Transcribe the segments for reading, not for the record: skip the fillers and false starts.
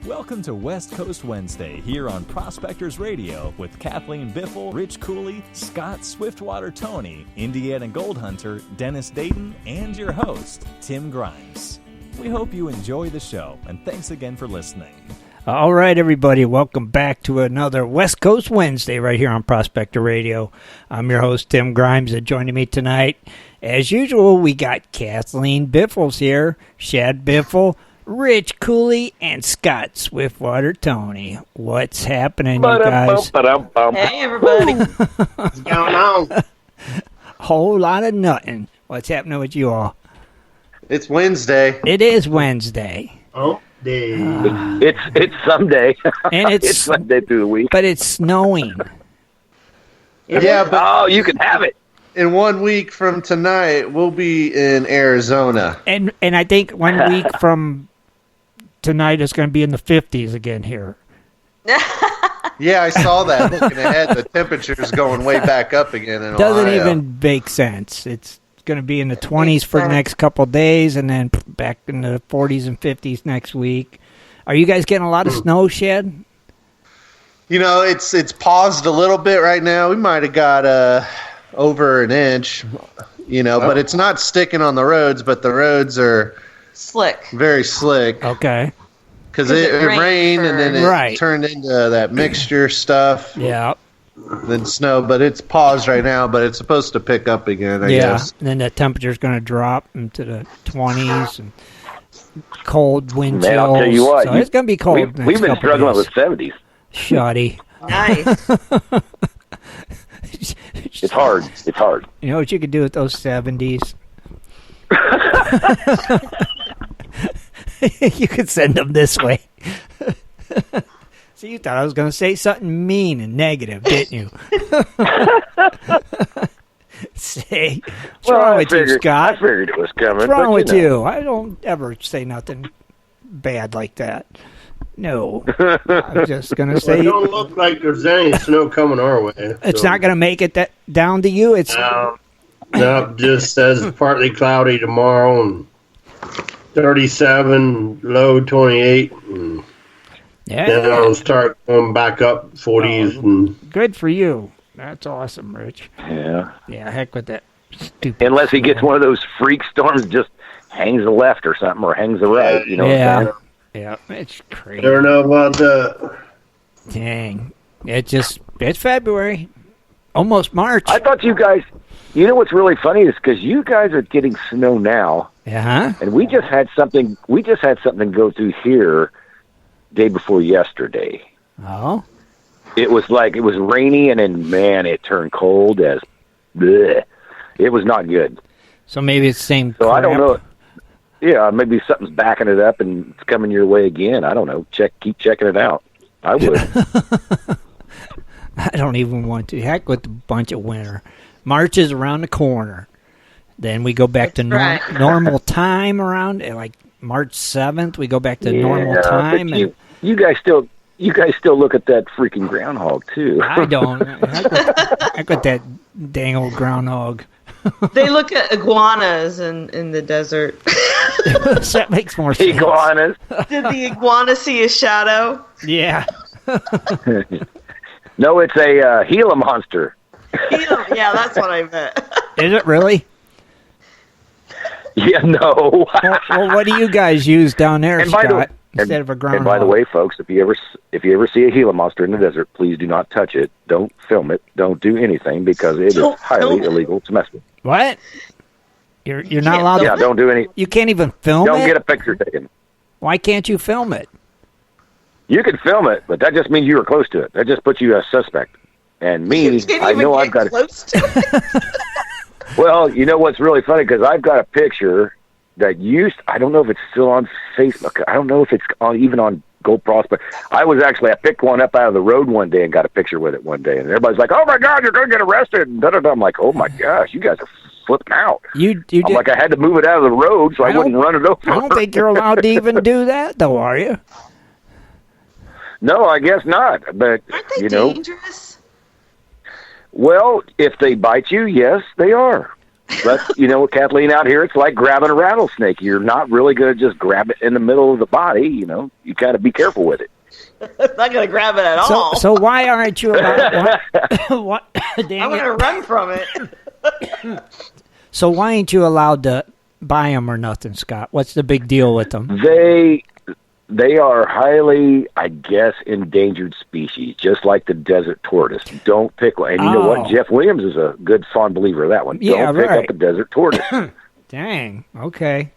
Welcome to West Coast Wednesday here on Prospectors Radio with Kathleen Biffle, Rich Cooley, Scott Swiftwater Toney, Indiana Gold Hunter, Dennis Dayton, and your host, Tim Grimes. We hope you enjoy the show, and thanks again for listening. All right, everybody, welcome back to another West Coast Wednesday right here on Prospector Radio. I'm your host, Tim Grimes, and joining me tonight, as usual, we got Kathleen Biffles here, Shad Biffle, Rich Cooley, and Scott Swiftwater Toney. What's happening, you guys? Hey, everybody. What's going on? Whole lot of nothing. What's happening with you all? It's Wednesday. It is Wednesday. Oh, day. It's Sunday. And it's Sunday through the week. But it's snowing. Yeah, but you can have it. in 1 week from tonight, we'll be in Arizona. And I think 1 week from tonight is going to be in the 50s again here. Yeah, I saw that. Looking ahead, the temperature's going way back up again in Doesn't Ohio. even make sense. It's going to be in the 20s for the next couple of days and then back in the 40s and 50s next week. Are you guys getting a lot of snow, Shad? You know, it's paused a little bit right now. We might have got over an inch, but it's not sticking on the roads, but the roads are Slick. very slick. Okay. Because it rained and then it turned into that mixture stuff. Yeah. Then snow, but it's paused right now, but it's supposed to pick up again, I guess. And then the temperature's going to drop into the 20s and cold wind chills. Man, I'll tell you what. So it's going to be cold. We've been struggling with 70s. Shoddy. Nice. It's hard. It's hard. You know what you could do with those 70s? You could send them this way. See, you thought I was going to say something mean and negative, didn't you? Say, what's wrong with you, Scott? I figured it was coming. What's wrong with you? I don't ever say nothing bad like that. No. I'm just going to say... It don't look like there's any snow coming our way. It's not going to make it down to you? It's No, just says partly cloudy tomorrow and 37, low 28. And yeah. then it'll start going back up 40s. And Good for you. That's awesome, Rich. Yeah. Yeah, heck with that stupid... Unless he gets one of those freak storms, just hangs the left or something, or hangs the right. You know what I'm saying? Yeah, it's crazy. I don't know about that. Dang. It's February. Almost March. I thought you guys... You know what's really funny is because you guys are getting snow now, and we just had something. We just had something go through here day before yesterday. Oh, it was rainy, and then man, it turned cold as. Bleh. It was not good. So maybe it's the same. So crap. I don't know. Yeah, maybe something's backing it up and it's coming your way again. I don't know. Keep checking it out. I would. I don't even want to. Heck with the bunch of winter. March is around the corner. Then we go back to normal time around like March 7th. We go back to normal time. But you guys still look at that freaking groundhog too. I don't. Heck with that dang old groundhog. They look at iguanas in the desert. That makes more sense. Iguanas. Did the iguana see a shadow? Yeah. No, it's a Gila monster. Yeah, that's what I meant. Is it really? Yeah, no. well, what do you guys use down there, Scott, instead of a groundhog? And by the way, folks, if you ever see a Gila monster in the desert, please do not touch it. Don't film it. Don't do anything because it is highly illegal to mess with. What? You're not allowed to... Yeah, don't do any... You can't even film it? Don't get a picture taken. Why can't you film it? You can film it, but that just means you were close to it. That just puts you as suspect. And me, I know I've got close to it. Well, you know what's really funny? Because I've got a picture that I don't know if it's still on Facebook. I don't know if it's even on Gold Prospect. I picked one up out of the road one day and got a picture with it one day. And everybody's like, oh my God, you're going to get arrested. And da-da-da. I'm like, oh my gosh, you guys are flipping out. I had to move it out of the road so I wouldn't run it over. I don't think you're allowed to even do that, though, are you? No, I guess not. But, aren't they dangerous? Well, if they bite you, yes, they are. But, you know, Kathleen, out here, it's like grabbing a rattlesnake. You're not really going to just grab it in the middle of the body. You know, you got to be careful with it. I'm not going to grab it at all. So why aren't you allowed? What? I'm going to run from it. So why ain't you allowed to buy them or nothing, Scott? What's the big deal with them? They are highly, I guess, endangered species, just like the desert tortoise. Don't pick one. And you know what? Jeff Williams is a good, fond believer of that one. Yeah, Don't pick up a desert tortoise. Dang. Okay.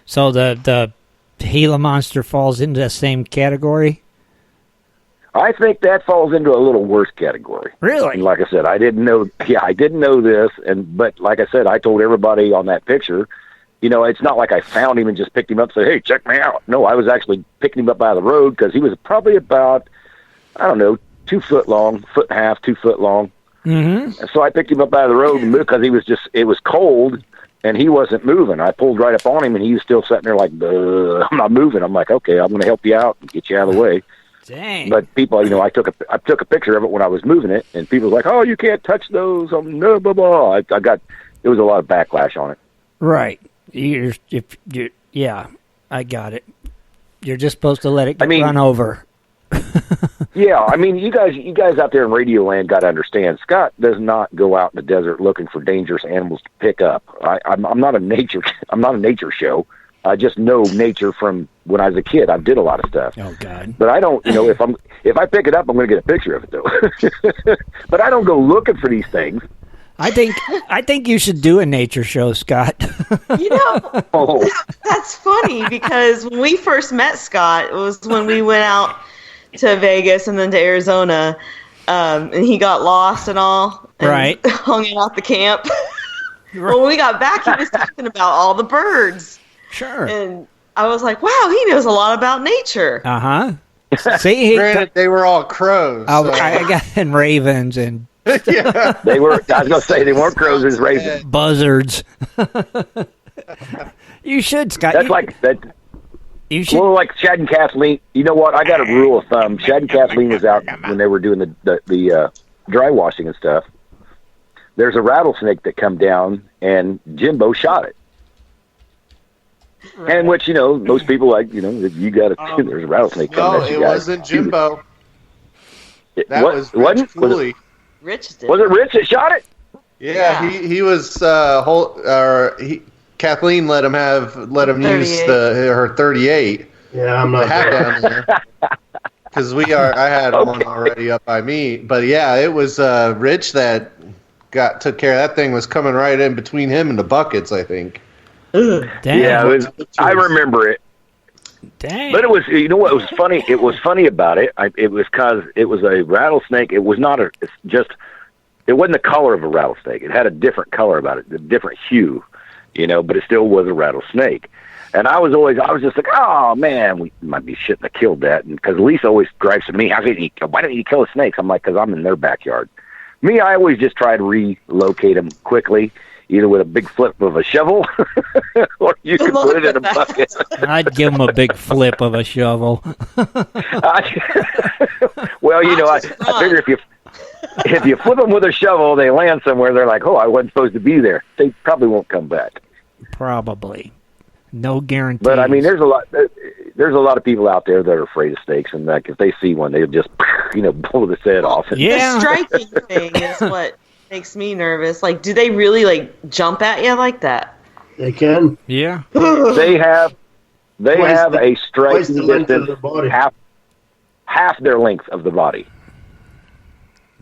So the Gila monster falls into the same category? I think that falls into a little worse category. Really? And like I said, I didn't know this, but like I said, I told everybody on that picture, you know, it's not like I found him and just picked him up and said, hey, check me out. No, I was actually picking him up by the road because he was probably about, I don't know, 2 foot long, 1.5 feet, 2 foot long. Mm-hmm. And so I picked him up by the road because it was cold and he wasn't moving. I pulled right up on him and he was still sitting there like, I'm not moving. I'm like, okay, I'm going to help you out and get you out of the way. Dang. But people, you know, I took a picture of it when I was moving it, and people were like, "Oh, you can't touch those." No, blah blah. There was a lot of backlash on it. Right. Yeah, I got it. You're just supposed to let it run over. Yeah, I mean, you guys out there in Radio Land got to understand. Scott does not go out in the desert looking for dangerous animals to pick up. I'm not a nature show. I just know nature from when I was a kid. I did a lot of stuff. Oh God! But I don't, you know, if I pick it up, I'm going to get a picture of it though. But I don't go looking for these things. I think you should do a nature show, Scott. You know, that's funny because when we first met Scott, it was when we went out to Vegas and then to Arizona, and he got lost and all, and right? Hung out the camp. Well, when we got back, he was talking about all the birds. Sure. And I was like, wow, he knows a lot about nature. Uh-huh. See, granted, they were all crows. So. I got and ravens and yeah. They were. I was going to say they weren't crows, it was ravens. Buzzards. You should, Scott. That's like that. You should. Well, like Shad and Kathleen. You know what? I got a rule of thumb. Shad and Kathleen was out when they were doing the dry washing and stuff. There's a rattlesnake that come down, and Jimbo shot it. Right. And which, you know, most people like, you know, you got to, there's a rattlesnake coming. No, it wasn't Jimbo. That was Cooley. Rich did. Was it Rich that shot it? Yeah. He was, Kathleen let him use her 38. Yeah, I'm not down there. Because I had one already up by me. But yeah, it was Rich that took care of that thing. Was coming right in between him and the buckets, I think. Damn. Yeah, I remember it. Dang. But it was, you know what was funny? It was funny about it. It was because it was a rattlesnake. It was not it wasn't the color of a rattlesnake. It had a different color about it, a different hue, you know, but it still was a rattlesnake. And I was just like, oh man, we might be shouldn't have killed that. And because Lisa always gripes at me, why don't you kill the snakes? I'm like, because I'm in their backyard. Me, I always just try to relocate them quickly. Either with a big flip of a shovel, or you can put it in a bucket. I'd give him a big flip of a shovel. Well, you know, I figure if you flip them with a shovel, they land somewhere. They're like, oh, I wasn't supposed to be there. They probably won't come back. Probably, no guarantee. But I mean, there's a lot of people out there that are afraid of snakes, and like if they see one, they'll just, you know, pull the head off. Yeah. The striking thing is what makes me nervous. Like, do they really like jump at you like that? They can. Yeah. They have a striking distance half their length of the body.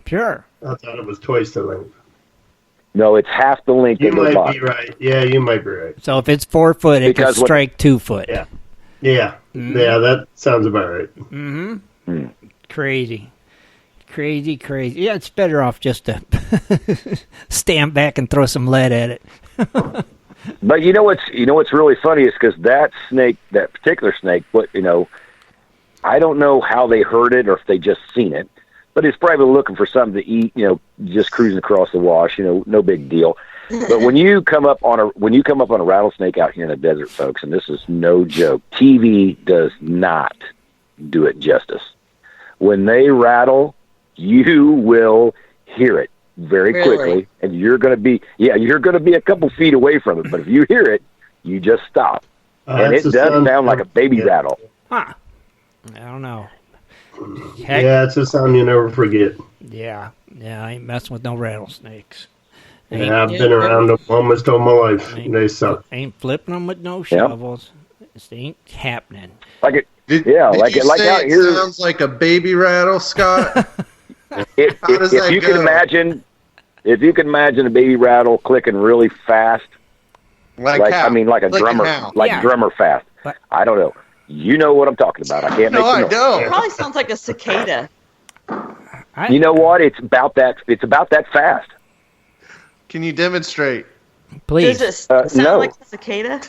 Sure. I thought it was twice the length. No, it's half the length of the body. You might be right. Yeah, you might be right. So if it's 4 foot, it can strike 2 foot. Yeah. Yeah. Mm-hmm. Yeah, that sounds about right. Mm-hmm. Mm. Crazy. Yeah, it's better off just to stand back and throw some lead at it. But you know what's really funny is because that particular snake, I don't know how they heard it or if they just seen it, but it's probably looking for something to eat. You know, just cruising across the wash. You know, no big deal. But when you come up on a rattlesnake out here in the desert, folks, and this is no joke, TV does not do it justice. When they rattle, you will hear it. very quickly, and you're going to be a couple feet away from it. But if you hear it, you just stop, and it does sound like a baby rattle. Huh? I don't know. Heck. Yeah, it's a sound you never forget. Yeah, I ain't messing with no rattlesnakes. Yeah, I've been around them almost all my life. They suck. Ain't flipping them with no shovels. It ain't happening. Like it. Did like you it. Like say out it here. Sounds like a baby rattle, Scott. If you can imagine a baby rattle clicking really fast, like a drummer, drummer fast. But, I don't know. You know what I'm talking about. I can't make the noise. It probably sounds like a cicada. You know what? It's about that fast. Can you demonstrate? Please. Does it sound like a cicada?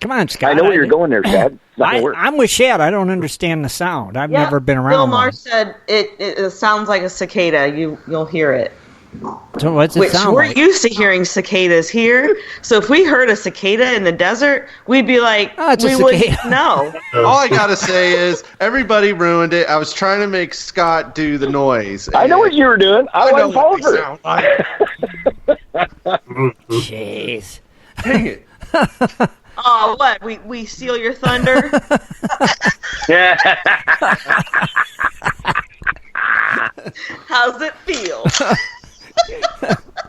Come on, Scott. I know where you're going there, Shad. I'm with Shad. I don't understand the sound. I've never been around Bill one. Maher said it sounds like a cicada. You'll hear it. So what's it sound like? We're used to hearing cicadas here. So if we heard a cicada in the desert, we'd be like, we wouldn't know. All I got to say is everybody ruined it. I was trying to make Scott do the noise. I know what you were doing. I wasn't falling for it. Jeez. Dang it. Oh, what? We steal your thunder? How's it feel?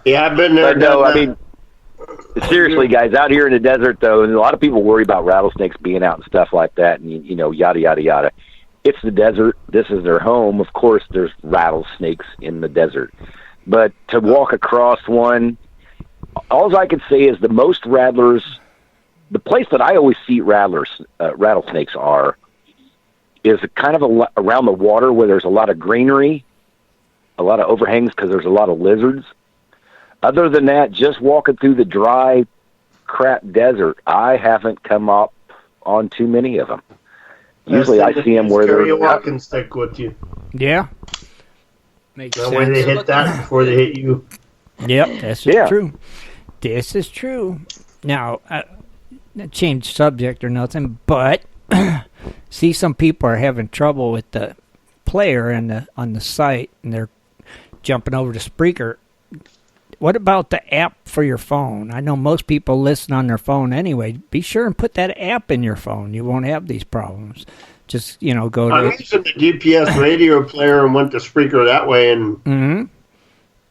Yeah, I've been there. But no, I mean, seriously, guys, out here in the desert, though, and a lot of people worry about rattlesnakes being out and stuff like that, and, yada, yada, yada. It's the desert. This is their home. Of course, there's rattlesnakes in the desert. But to walk across one, all I can say is the most rattlers, the place that I always see rattlesnakes is kind of around the water where there's a lot of greenery, a lot of overhangs because there's a lot of lizards. Other than that, just walking through the dry, crap desert, I haven't come up on too many of them. Usually I see them where they're... Carry a walking stick with you. Yeah. Makes sense. That way they hit that before they hit you. Yep, this is true. This is true. Now, not change subject or nothing, but see some people are having trouble with the player on the site, and they're jumping over to Spreaker. What about the app for your phone? I know most people listen on their phone anyway. Be sure and put that app in your phone. You won't have these problems. Just, go to... I'm using the GPS radio player and went to Spreaker that way, and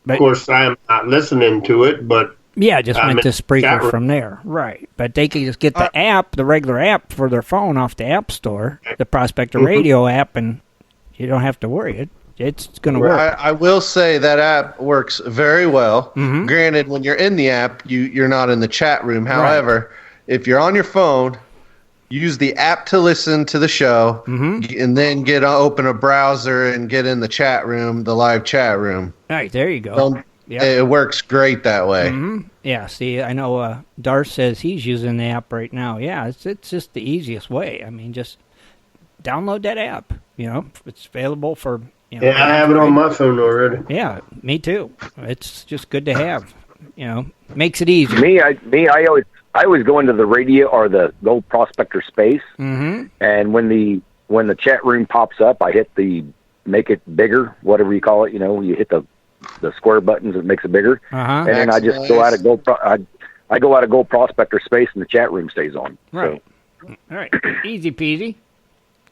of course I'm not listening to it, but... Yeah, just went to Spreaker from there. Right. But they can just get the app, the regular app for their phone off the App Store, the Prospector Radio app, and you don't have to worry. It's going to work. I will say that app works very well. Mm-hmm. Granted, when you're in the app, you're not in the chat room. However, if you're on your phone, use the app to listen to the show, and then open a browser and get in the chat room, the live chat room. All right, there you go. Yep. It works great that way. Mm-hmm. Yeah, see, I know Darth says he's using the app right now. Yeah, it's just the easiest way. I mean, just download that app. It's available for... I have it on my phone already. Yeah, me too. It's just good to have. Makes it easy. I always go into the radio or the Gold Prospector space, and when the chat room pops up, I hit the make it bigger, whatever you call it. You hit the square buttons, it makes it bigger, and then I just go out of Gold. I go out of Gold Prospector space, and the chat room stays on. Right. So. All right. Easy peasy.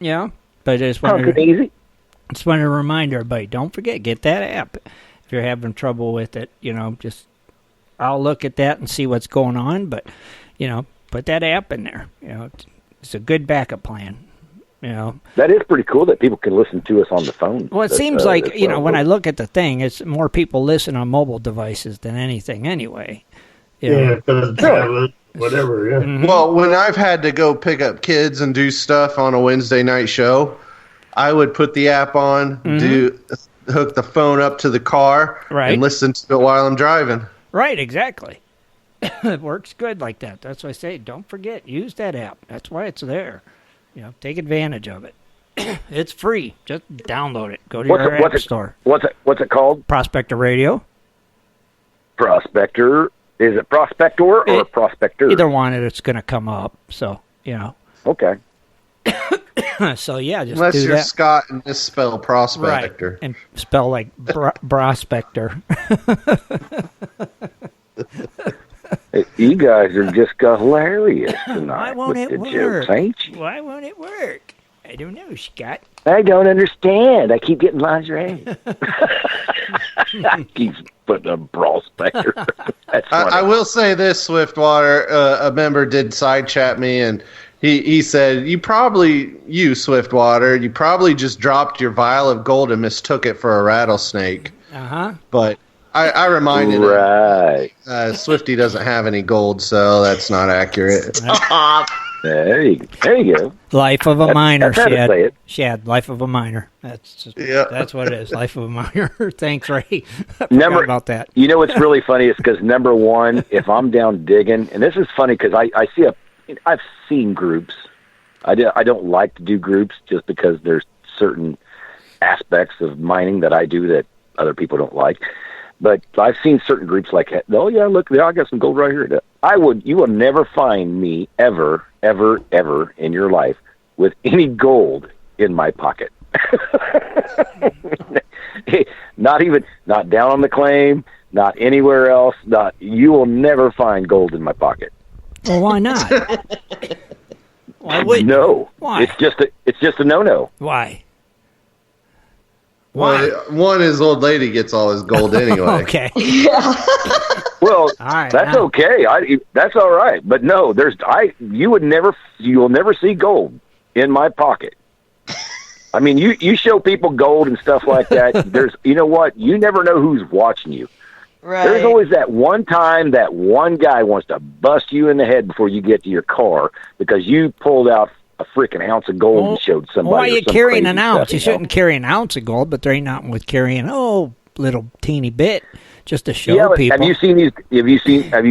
Yeah, but I just easy. Just want to remind everybody, don't forget, get that app. If you're having trouble with it, just I'll look at that and see what's going on, but, put that app in there. It's a good backup plan. That is pretty cool that people can listen to us on the phone. Well, it seems like, when I look at the thing, it's more people listen on mobile devices than anything anyway. Because whatever, yeah. Mm-hmm. Well, when I've had to go pick up kids and do stuff on a Wednesday night show, I would put the app on, hook the phone up to the car, and listen to it while I'm driving. Right, exactly. It works good like that. That's why I say, don't forget, use that app. That's why it's there. Take advantage of it. It's free. Just download it. Go to your app store. What's it called? Prospector Radio. Prospector. Is it Prospector or Prospector? Either one, it's going to come up. So, Okay. So yeah, just Unless do you're that. Scott and misspell prospector. Right, and spell like prospector. You guys are just hilarious tonight. Why won't with it the work? jokes, ain't you? Why won't it work? I don't know, Scott. I don't understand. I keep getting lingerie. I keep putting a prospector. That's funny. I will say this, Swiftwater. A member did side chat me, and he said, you Swiftwater, you probably just dropped your vial of gold and mistook it for a rattlesnake. Uh-huh. But I reminded him, Swifty doesn't have any gold, so that's not accurate. There you go. Life of a miner, that's how to say Shad. it. Shad, life of a miner. That's what it is. Life of a miner. Thanks, Ray. I forgot about that. You know what's really funny is because number one, if I'm down digging, and this is funny because I've seen groups. I don't like to do groups just because there's certain aspects of mining that I do that other people don't like. But I've seen certain groups like, oh yeah, look, I got some gold right here. You will never find me ever in your life with any gold in my pocket. Not down on the claim, not anywhere else. You will never find gold in my pocket. Well, why not? Why would no? Why? It's just a no-no. Why? Well, one, his old lady gets all his gold anyway. Okay. Well, right, that's okay. That's all right. But no, you'll never see gold in my pocket. I mean, you show people gold and stuff like that. You know what? You never know who's watching you. Right. There's always that one time that one guy wants to bust you in the head before you get to your car because you pulled out a freaking ounce of gold and showed somebody. Why are you carrying an ounce? Stuff, you shouldn't carry an ounce of gold, but there ain't nothing with carrying little teeny bit just to show people. Have you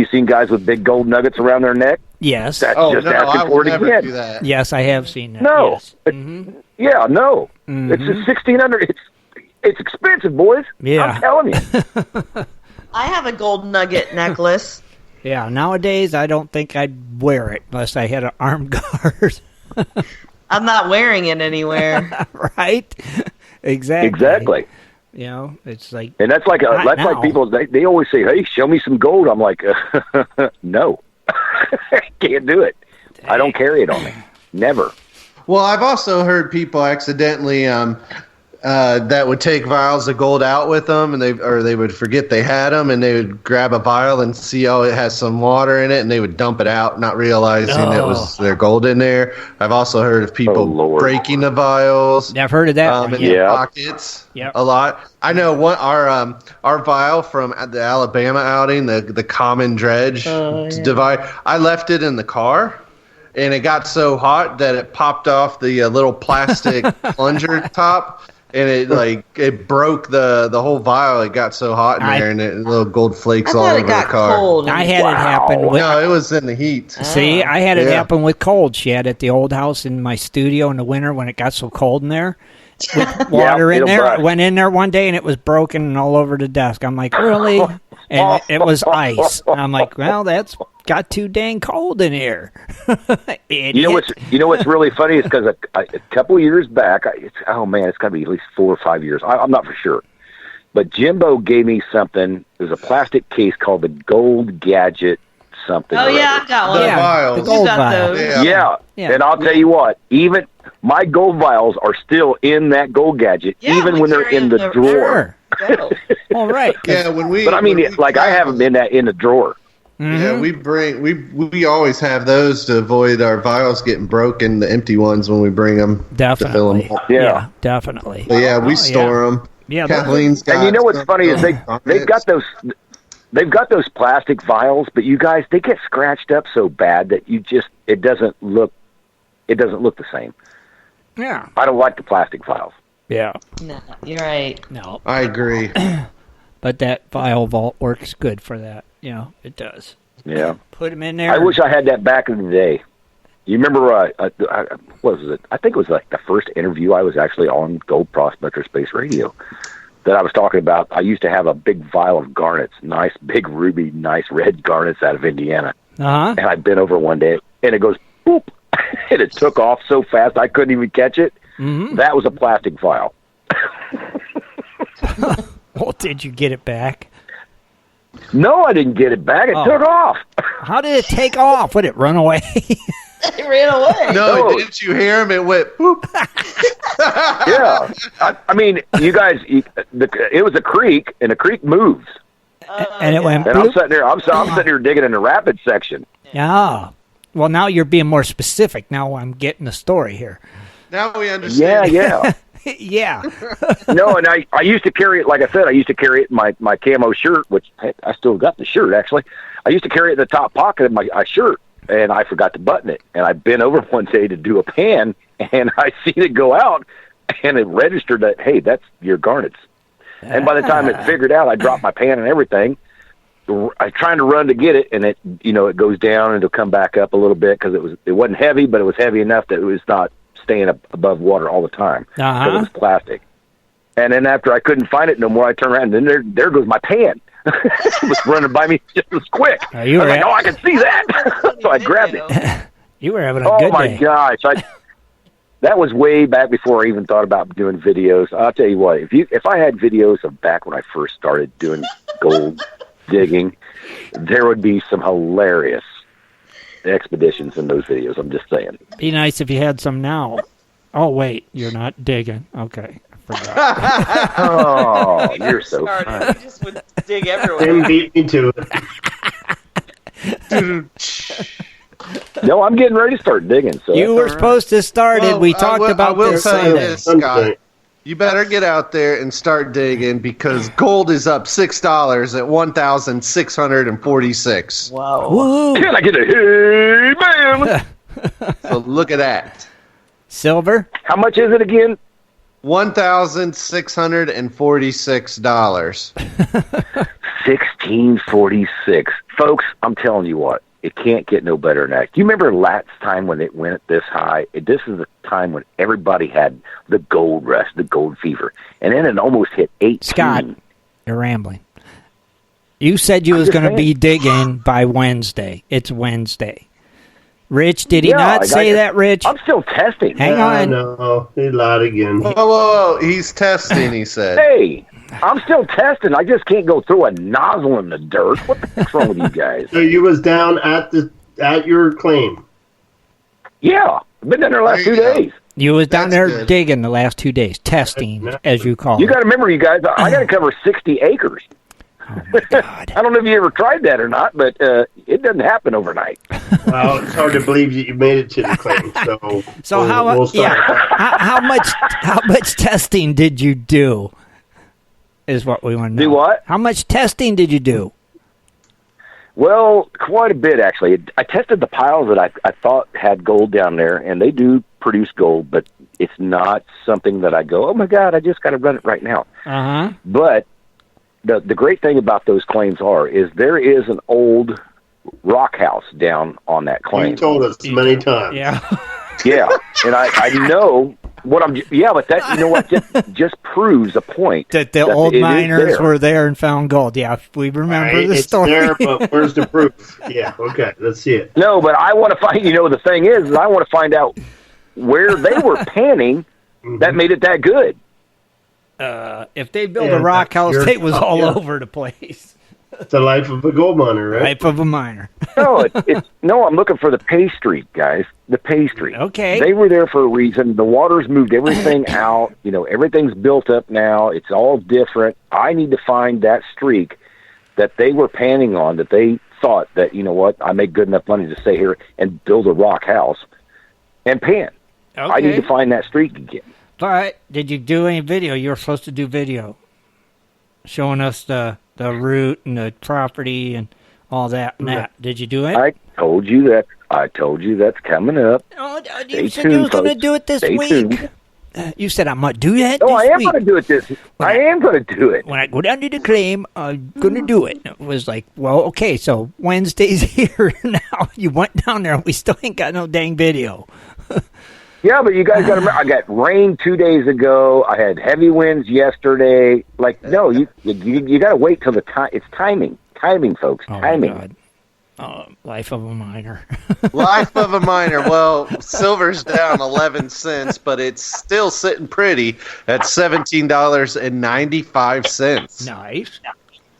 seen guys with big gold nuggets around their neck? Yes. That's just asking for it again. Do that. Yes, I have seen that. No. Yes. Yeah, no. It's a 1,600. It's expensive, boys. Yeah. I'm telling you. I have a gold nugget necklace. Yeah, nowadays I don't think I'd wear it unless I had an armed guard. I'm not wearing it anywhere. Right? Exactly. You know, it's like... And that's like people, they always say, hey, show me some gold. I'm like, no. Can't do it. Dang. I don't carry it on me. Never. Well, I've also heard people accidentally that would take vials of gold out with them, and they would forget they had them, and they would grab a vial and see, it has some water in it, and they would dump it out, not realizing it was their gold in there. I've also heard of people breaking the vials. I've heard of that in their pockets a lot. I know our vial from the Alabama outing, the common dredge divide. I left it in the car. And it got so hot that it popped off the little plastic plunger top, and it broke the whole vial. It got so hot in there, and little gold flakes all over the car. Cold. I had it happen. No, it was in the heat. See, I had it happen with cold, Shad, at the old house in my studio in the winter when it got so cold in there. With water in there. I went in there one day, and it was broken and all over the desk. I'm like, really? And it was ice. I'm like, well, that's got too dang cold in here. You know what's really funny is because a couple of years back, it's got to be at least 4 or 5 years. I'm not for sure, but Jimbo gave me something. There's a plastic case called the Gold Gadget something. Oh yeah, I've got one. The gold vial. Yeah, and I'll tell you what, even my gold vials are still in that Gold Gadget, even when they're in the drawer. Sure. All right. Yeah, but I mean, I have them in the drawer. Mm-hmm. Yeah, we always have those to avoid our vials getting broken, the empty ones when we bring them. Definitely. To fill them. Yeah, definitely. But we store them. Yeah, Kathleen's got. And you know what's funny is they've got those plastic vials, but you guys, they get scratched up so bad that it doesn't look the same. Yeah. I don't like the plastic vials. Yeah. No, you're right. No. I agree. But that vial vault works good for that. You know, it does. Yeah. Put them in there. I wish I had that back in the day. You remember, what was it? I think it was like the first interview I was actually on Gold Prospector Space Radio that I was talking about. I used to have a big vial of garnets, nice big ruby, nice red garnets out of Indiana. Uh-huh. And I bent over one day, and it goes, boop, and it took off so fast I couldn't even catch it. Mm-hmm. That was a plastic file. Well, did you get it back? No, I didn't get it back. It took off. How did it take off? Would it run away? It ran away. No, didn't you hear him? It went poop. Yeah. I mean, you guys, it was a creek, and the creek moves. And it went and I'm sitting there digging in the rapid section. Yeah. Well, now you're being more specific. Now I'm getting the story here. Now we understand. Yeah. Yeah. No, and I used to carry it, like I said, I used to carry it in my camo shirt, which I still got the shirt, actually. I used to carry it in the top pocket of my shirt, and I forgot to button it. And I bent over one day to do a pan, and I seen it go out, and it registered that, hey, that's your garnets. And by the time it figured out, I dropped my pan and everything. I was trying to run to get it, and it goes down, and it'll come back up a little bit because it wasn't heavy, but it was heavy enough that it was not staying up above water all the time. Because it was plastic. And then after I couldn't find it no more, I turned around, and then there goes my pan. It was running by me just as quick. I was like, I can see that. So I grabbed it. You were having a good day. Oh, my gosh. That was way back before I even thought about doing videos. I'll tell you what, if I had videos of back when I first started doing gold digging, there would be some hilarious expeditions in those videos. I'm just saying. Be nice if you had some now. Oh, wait, you're not digging. Okay, I forgot. Oh, you're so funny. You just would dig everywhere. Tim beat me to it. No, I'm getting ready to start digging. So you were supposed to start it. We talked about this Sunday. Scott. You better get out there and start digging because gold is up $6 at $1,646. Wow. Woo. Can I get a hey, man? So look at that. Silver? How much is it again? $1,646. 1646. Folks, I'm telling you what. It can't get no better than that. Do you remember last time when it went this high? This is the time when everybody had the gold rush, the gold fever. And then it almost hit 18. Scott, you're rambling. You said you was going to be digging by Wednesday. It's Wednesday. Rich, did he not say that, Rich? I'm still testing. Hang on. No, he lied again. Whoa. He's testing, he said. Hey, I'm still testing. I just can't go throw a nozzle in the dirt. What the heck's wrong with you guys? So you was down at your claim? Yeah. I've been down there the last 2 days. You was down there digging the last 2 days. Testing, as you call it. You got to remember, you guys, I got to cover 60 acres. Oh, my God. I don't know if you ever tried that or not, but it doesn't happen overnight. Well, it's hard to believe you made it to the claim. So how much testing did you do? Is what we want to know. Do what? How much testing did you do? Well, quite a bit, actually. I tested the piles that I thought had gold down there, and they do produce gold, but it's not something that I go, oh, my God, I just got to run it right now. Uh-huh. But the great thing about those claims is there is an old rock house down on that claim. You told us many times. Yeah. Yeah, and I know what I'm. Yeah, but that what just proves a point that the old miners were there and found gold. Yeah, we remember the story. It's there, but where's the proof? Yeah, okay, let's see it. No, but I want to find. The thing is I want to find out where they were panning that made it that good. If they built a rock house, it was all over the place. It's the life of a gold miner, right? Life of a miner. No, I'm looking for the pay streak, guys. The pay streak. Okay. They were there for a reason. The water's moved everything out. Everything's built up now. It's all different. I need to find that streak that they were panning on, that they thought that, I make good enough money to stay here and build a rock house and pan. Okay. I need to find that streak again. All right. Did you do any video? You were supposed to do video showing us the route and the property and all that. Did you do it? I told you that. That's coming up. Oh, you said you were going to do it this week. You said I'm going to do that I am going to do it I am going to do it. When I go down to the claim, I'm going to do it. It was like, well, okay, so Wednesday's here now. You went down there and we still ain't got no dang video. Yeah, but you guys got to remember, I got rain 2 days ago. I had heavy winds yesterday. You got to wait till the time. It's timing, folks. Timing. God. Life of a miner. Life of a miner. Well, silver's down 11 cents, but it's still sitting pretty at $17.95. Nice.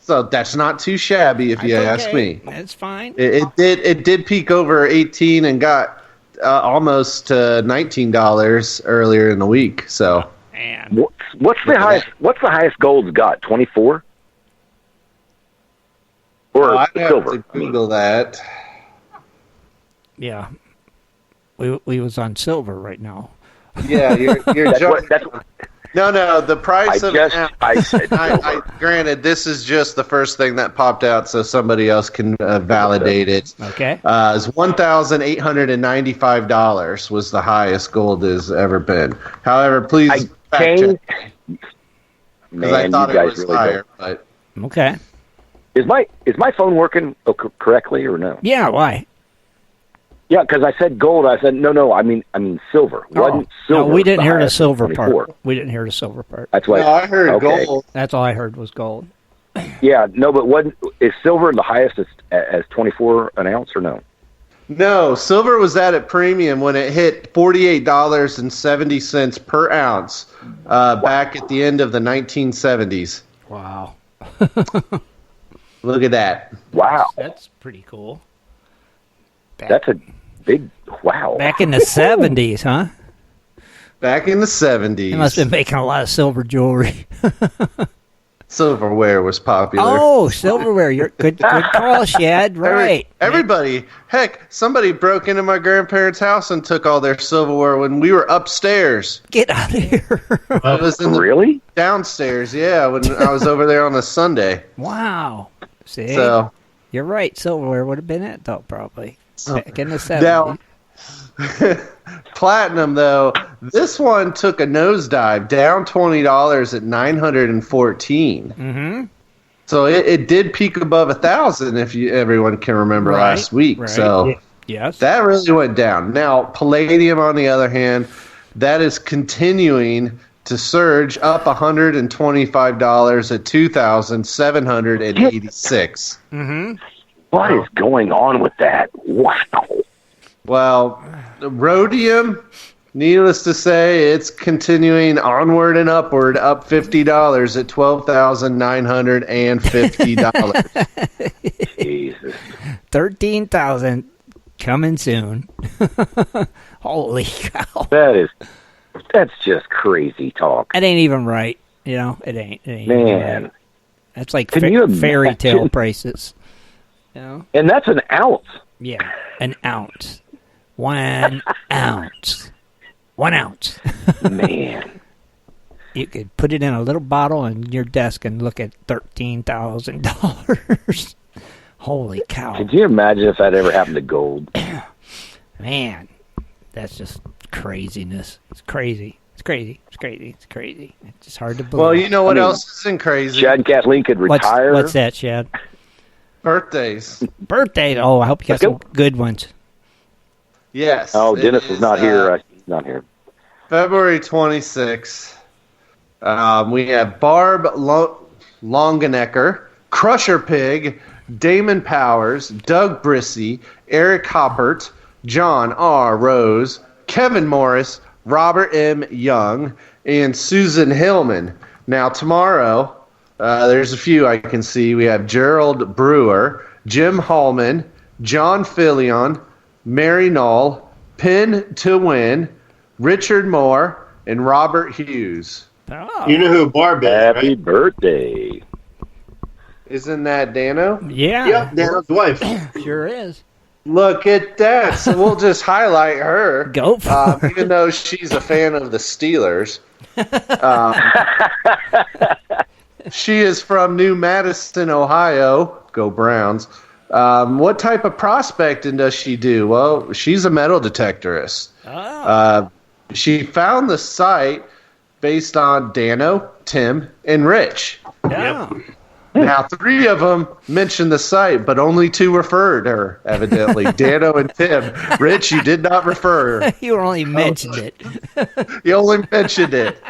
So that's not too shabby, if you ask me. That's fine. It did peak over 18 and got almost $19 earlier in the week. So, man, what's the highest? What's the highest gold's got? 24. Or I'd silver. have to Google that. Yeah, we was on silver right now. Yeah, you're No, the price of I said granted, this is just the first thing that popped out, so somebody else can validate it. Okay. It's $1,895 was the highest gold has ever been. However, please fact check, because I thought it was really higher. But okay. Is my phone working correctly or no? Yeah. Why? Yeah, because I said gold. I said no. I mean silver. Wasn't silver? No, we didn't hear the silver 24. part. We didn't hear the silver part. That's why. No, I heard gold. That's all I heard was gold. Yeah, no, but is silver the highest as 24 an ounce or no? No, silver was at premium when it hit $48.70 per ounce back at the end of the 1970s. Wow. Look at that. Wow. That's pretty cool. That's a big wow. Back in the 70s, huh? Back in the 70s. They must have been making a lot of silver jewelry. Silverware was popular. Oh, silverware. You're good call, Shad. Right. Everybody. Heck, somebody broke into my grandparents' house and took all their silverware when we were upstairs. Get out of here. I was in really? Downstairs, yeah, when I was over there on a Sunday. Wow. See? So, you're right. Silverware would have been it, though, probably. Back in the 70s. Now, platinum, though, this one took a nosedive, down $20 at $914. Mm-hmm. So it did peak above 1,000, if everyone can remember last week. Right. So yes, that really went down. Now, palladium, on the other hand, that is continuing to surge up $125 at $2,786. Mm-hmm. What is going on with that? Wow. Well, rhodium, needless to say, it's continuing onward and upward, up $50 at $12,950. Jesus. 13,000 coming soon. Holy cow. That's just crazy talk. It ain't even right. You know, it ain't Man. Right. That's like you fairy tale prices. You know? And that's an ounce. Yeah, an ounce. 1 ounce. 1 ounce. Man. You could put it in a little bottle on your desk and look at $13,000. Holy cow. Could you imagine if that ever happened to gold? Man, that's just craziness. It's crazy. It's crazy. It's crazy. It's crazy. It's just hard to believe. Well, you know what else isn't crazy? Shad and Kathleen could retire. What's that, Shad? Birthdays. Birthdays. Oh, I hope you got some good ones. Yes. Oh, Dennis is not here. He's not here. February 26th. We have Barb Longenecker, Crusher Pig, Damon Powers, Doug Brissy, Eric Hoppert, John R. Rose, Kevin Morris, Robert M. Young, and Susan Hillman. Now, tomorrow, there's a few I can see. We have Gerald Brewer, Jim Hallman, John Fillion, Mary Knoll, Penn to Win, Richard Moore, and Robert Hughes. Oh. You know who Barb is, Happy right? birthday. Isn't that Dano? Yeah. Yep, Dano's wife. Sure is. Look at that. So we'll just highlight her. Go for it. Even though she's a fan of the Steelers. She is from New Madison, Ohio. Go Browns. What type of prospecting does she do? Well, she's a metal detectorist. Oh. She found the site based on Dano, Tim, and Rich. Yeah. Now, 3 of them mentioned the site, but only 2 referred her, evidently. Dano and Tim. Rich, you did not refer her. You only mentioned it. You only mentioned it.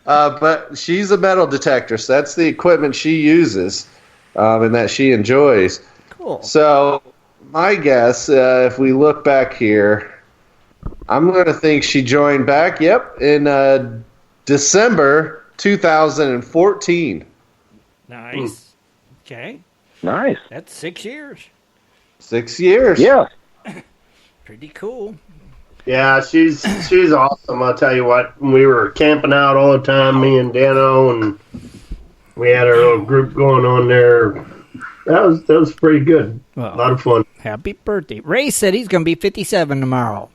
But she's a metal detector, so that's the equipment she uses and that she enjoys. Cool. So my guess, if we look back here, I'm going to think she joined back, in December 2014. Nice. Okay. Nice. That's 6 years. 6 years. Yeah. Pretty cool. Yeah, she's awesome. I'll tell you what, we were camping out all the time, me and Dano, and we had our little group going on there. That was pretty good. Well, a lot of fun. Happy birthday. Ray said he's going to be 57 tomorrow.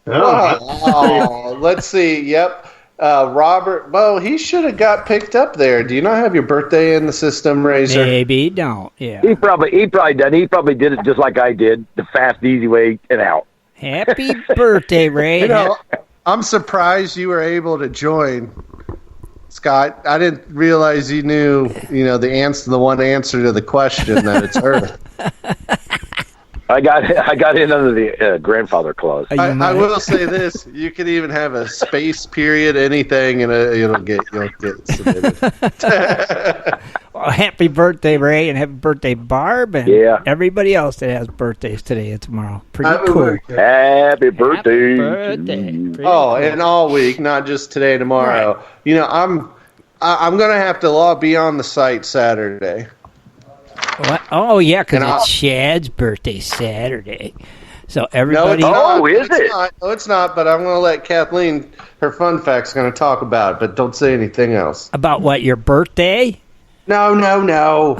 Oh, let's see. Yep. Robert, he should have got picked up there. Do you not have your birthday in the system, Razor? Maybe you don't. Yeah. He probably done. He probably did it just like I did, the fast, easy way and out. Happy birthday, Ray. I'm surprised you were able to join, Scott. I didn't realize you knew, the one answer to the question that it's Earth. I got in under the grandfather clause. I will say this: you could even have a space period, anything, and you'll get submitted. Well, happy birthday, Ray, and happy birthday, Barb, and everybody else that has birthdays today and tomorrow. Pretty cool. Happy birthday! And all week, not just today, tomorrow. Right. I'm gonna have to be on the site Saturday. What? Oh, yeah, because it's Shad's birthday Saturday. So everybody... No, is it? No, it's not, but I'm going to let Kathleen, her fun fact's going to talk about it, but don't say anything else. About what, your birthday? No. Never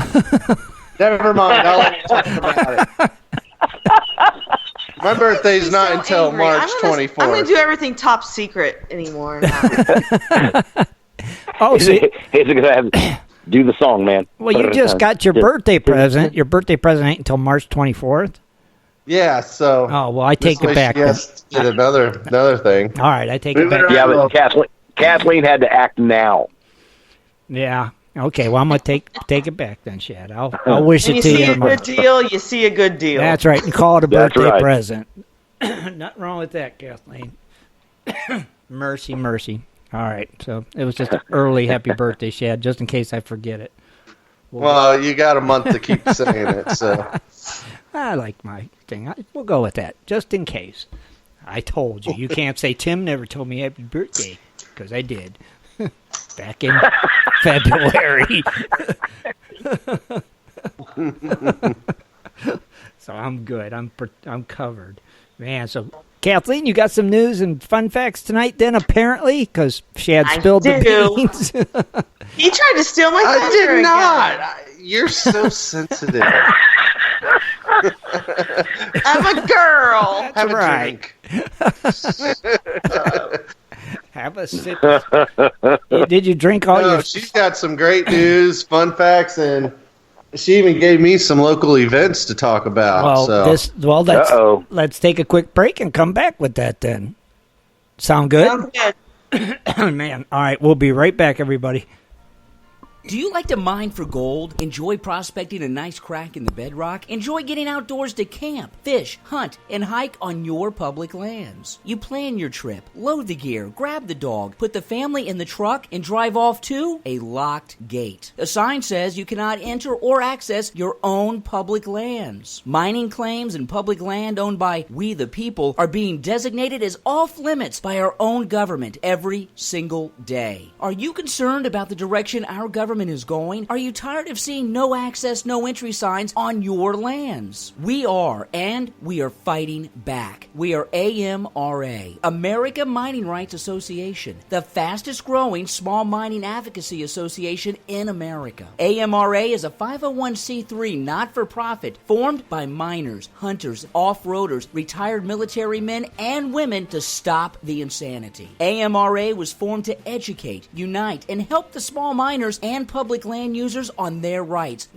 mind, I'll let you talk about it. My birthday's not until March 24th. I'm going to do everything top secret anymore. He's going to have... Do the song, man. Well, you just got your birthday present. Your birthday present ain't until March 24th? Yeah, so... Oh, well, I take it back. Yes, did another thing. All right, I take it back. Yeah, but Kathleen had to act now. Yeah. Okay, well, I'm going to take it back then, Shad. I'll wish it to you. You see a good deal, you see a good deal. That's right, and call it a birthday present. Nothing wrong with that, Kathleen. Mercy. All right, so it was just an early happy birthday, Shad, just in case I forget it. Well, you got a month to keep saying it, so. I like my thing. We'll go with that, just in case. I told you. You can't say Tim never told me happy birthday, because I did. Back in February. So I'm good. I'm covered. Man, so... Kathleen, you got some news and fun facts tonight then, apparently? Because Shad spilled the beans. He tried to steal my thunder. I did not. You're so sensitive. I'm a girl. Have a drink. Have a sip. Did you drink all your... She's got some great news, fun facts, and... She even gave me some local events to talk about. Let's take a quick break and come back with that then. Sound good? Sounds good. Man, all right, we'll be right back, everybody. Do you like to mine for gold? Enjoy prospecting a nice crack in the bedrock? Enjoy getting outdoors to camp, fish, hunt, and hike on your public lands? You plan your trip, load the gear, grab the dog, put the family in the truck, and drive off to a locked gate. A sign says you cannot enter or access your own public lands. Mining claims and public land owned by we the people are being designated as off limits by our own government every single day. Are you concerned about the direction our government is going? Are you tired of seeing no access, no entry signs on your lands? We are, and we are fighting back. We are AMRA, America Mining Rights Association, the fastest growing small mining advocacy association in America. AMRA is a 501c3 not-for-profit formed by miners, hunters, off-roaders, retired military men, and women to stop the insanity. AMRA was formed to educate, unite, and help the small miners and public land users on their rights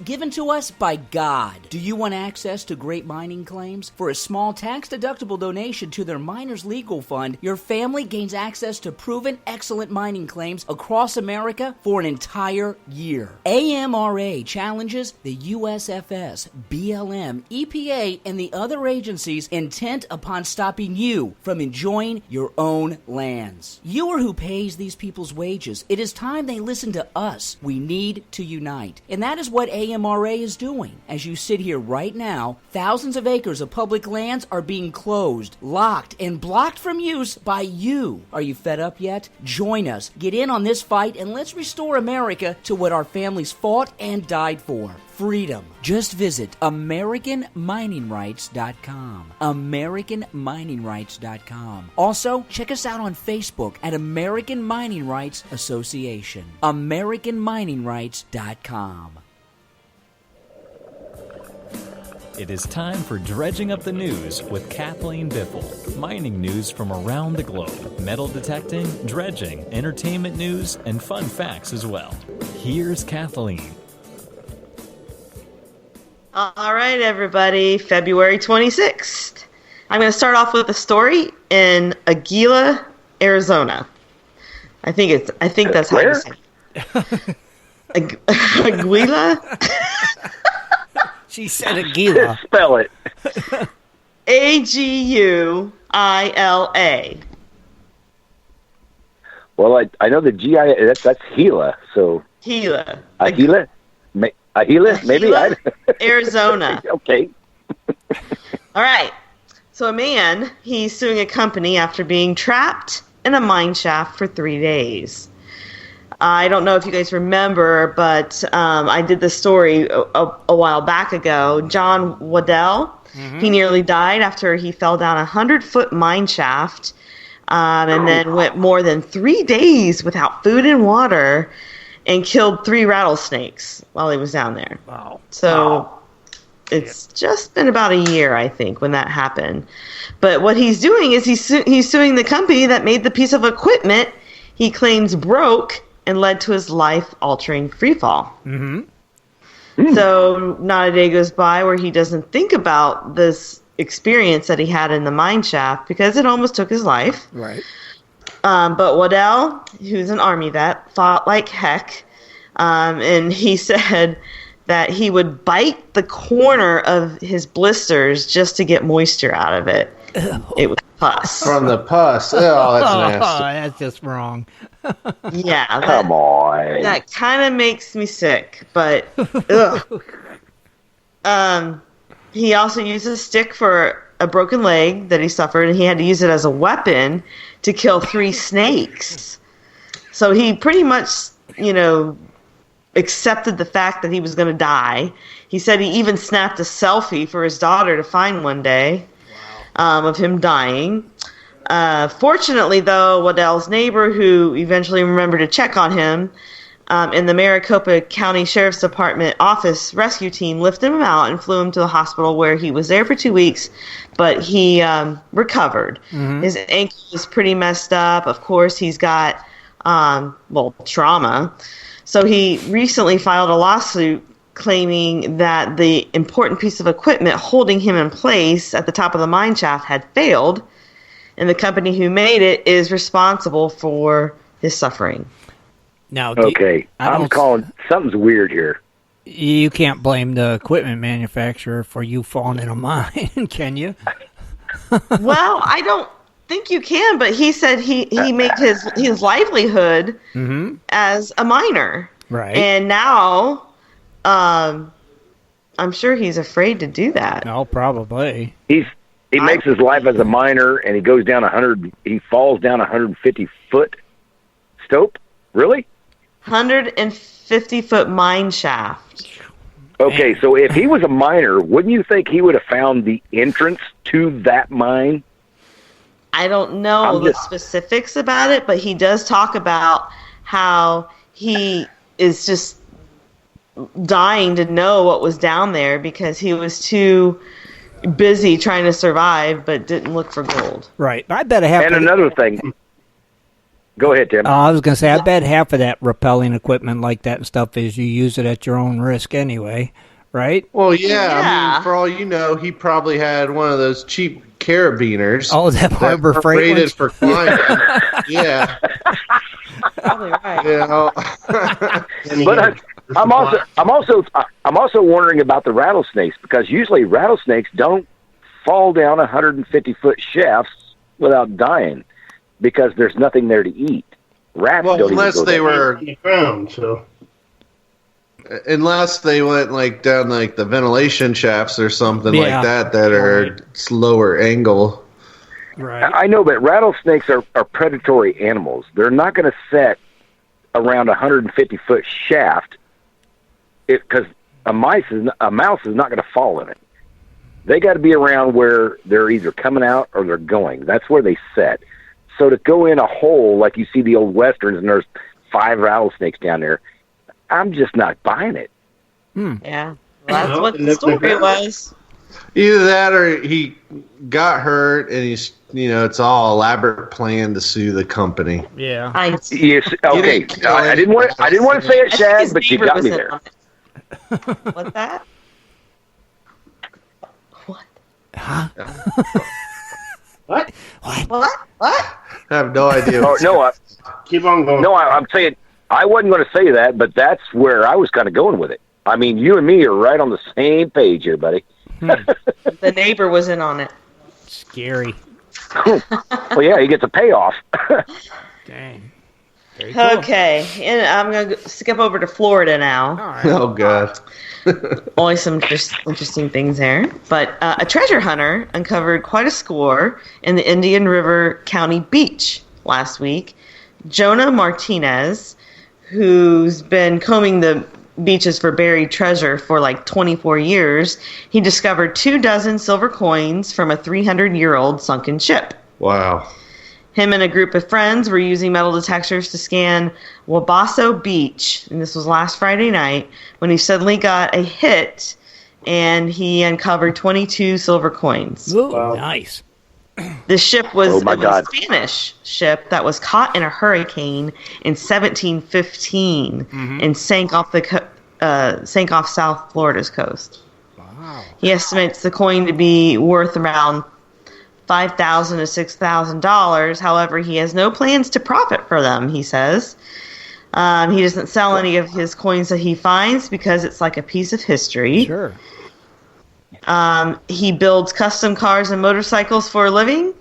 given to us by God. Do you want access to great mining claims? For a small tax-deductible donation to their Miners Legal Fund, your family gains access to proven excellent mining claims across America for an entire year. AMRA challenges the USFS, BLM, EPA, and the other agencies intent upon stopping you from enjoying your own lands. You are who pays these people's wages. It is time they listen to us. us. We need to unite. And that is what AMRA is doing. As you sit here right now, thousands of acres of public lands are being closed, locked, and blocked from use by you. Are you fed up yet? Join us. Get in on this fight and let's restore America to what our families fought and died for. Freedom. Just visit AmericanMiningRights.com. AmericanMiningRights.com. Also, check us out on Facebook at American Mining Rights Association. AmericanMiningRights.com. It is time for Dredging Up the News with Kathleen Biffle. Mining news from around the globe. Metal detecting, dredging, entertainment news, and fun facts as well. Here's Kathleen. All right, everybody. February 26th. I'm going to start off with a story in Aguila, Arizona. I think that's how you say it. Aguila? She said Aguila. Spell it. Aguila. Well, I know the GI, that's Gila, so. Gila. Aguila? Maybe? Arizona. Okay. All right. So a man, he's suing a company after being trapped in a mine shaft for 3 days. I don't know if you guys remember, but I did this story a while back ago. John Waddell, he nearly died after he fell down a 100-foot mine shaft and then went more than 3 days without food and water and killed 3 rattlesnakes while he was down there. Wow. So it's just been about a year, I think, when that happened. But what he's doing is he's suing the company that made the piece of equipment he claims broke and led to his life-altering freefall. So not a day goes by where he doesn't think about this experience that he had in the mine shaft because it almost took his life. Right. But Waddell, who's an Army vet, fought like heck, and he said that he would bite the corner of his blisters just to get moisture out of it. It was pus. From the pus. Oh, that's nasty. That's just wrong. Yeah. Come on. That kind of makes me sick, but ugh. He also used a stick for a broken leg that he suffered, and he had to use it as a weapon to kill 3 snakes. So he pretty much, accepted the fact that he was going to die. He said he even snapped a selfie for his daughter to find one day of him dying. Fortunately, though, Waddell's neighbor, who eventually remembered to check on him, and the Maricopa County Sheriff's Department office rescue team lifted him out and flew him to the hospital where he was there for 2 weeks, but he recovered. His ankle is pretty messed up. Of course, he's got, trauma. So he recently filed a lawsuit claiming that the important piece of equipment holding him in place at the top of the mine shaft had failed, and the company who made it is responsible for his suffering. Now, I'm calling something's weird here. You can't blame the equipment manufacturer for you falling in a mine, can you? Well, I don't think you can, but he said he made his livelihood as a miner. Right. And now I'm sure he's afraid to do that. No, probably. He makes his life as a miner, and he goes down he falls down 150-foot stope? Really? 150-foot mine shaft. Okay, so if he was a miner, wouldn't you think he would have found the entrance to that mine? I don't know the specifics about it, but he does talk about how he is just dying to know what was down there because he was too busy trying to survive but didn't look for gold. Right. I bet half. And another thing. Go ahead, Tim. I was going to say, I bet half of that rappelling equipment like that and stuff is you use it at your own risk anyway, right? Well, yeah. I mean, for all you know, he probably had one of those cheap carabiners. Oh, that Harbor Freight rated for climbing. Yeah. Probably right. But I'm also wondering about the rattlesnakes because usually rattlesnakes don't fall down 150-foot shafts without dying because there's nothing there to eat. Rats don't unless even go they down. were The ground, so Unless they went like down like the ventilation shafts or something like that are slower angle. Right. I know, but rattlesnakes are predatory animals. They're not going to set around a 150-foot shaft because a mouse is not going to fall in it. They got to be around where they're either coming out or they're going. That's where they set. So to go in a hole like you see the old westerns and there's 5 rattlesnakes down there, I'm just not buying it. Yeah, well, that's what the story was. Either that or he got hurt and he's, it's all elaborate plan to sue the company. Yeah. Yes. Okay. I didn't want to say it, Shad, but you got me there. What's that? What? Huh? What? What? I have no idea. Keep on going. No, I'm saying I wasn't going to say that, but that's where I was kind of going with it. I mean, you and me are right on the same page here, buddy. The neighbor was in on it. Scary. Well, yeah, he gets a payoff. Dang. Very cool. Okay, and I'm going to skip over to Florida now. All right. Oh, God. Always some interesting things there. But a treasure hunter uncovered quite a score in the Indian River County beach last week. Jonah Martinez, who's been combing the beaches for buried treasure for like 24 years, he discovered 24 silver coins from a 300-year-old sunken ship. Wow. Him and a group of friends were using metal detectors to scan Wabasso Beach, and this was last Friday night, when he suddenly got a hit, and he uncovered 22 silver coins. Ooh, wow. Nice. The ship was a Spanish ship that was caught in a hurricane in 1715 and sank off South Florida's coast. Wow. He estimates the coin to be worth around $5,000 to $6,000. However, he has no plans to profit for them, he says. He doesn't sell any of his coins that he finds because it's like a piece of history. Sure. He builds custom cars and motorcycles for a living,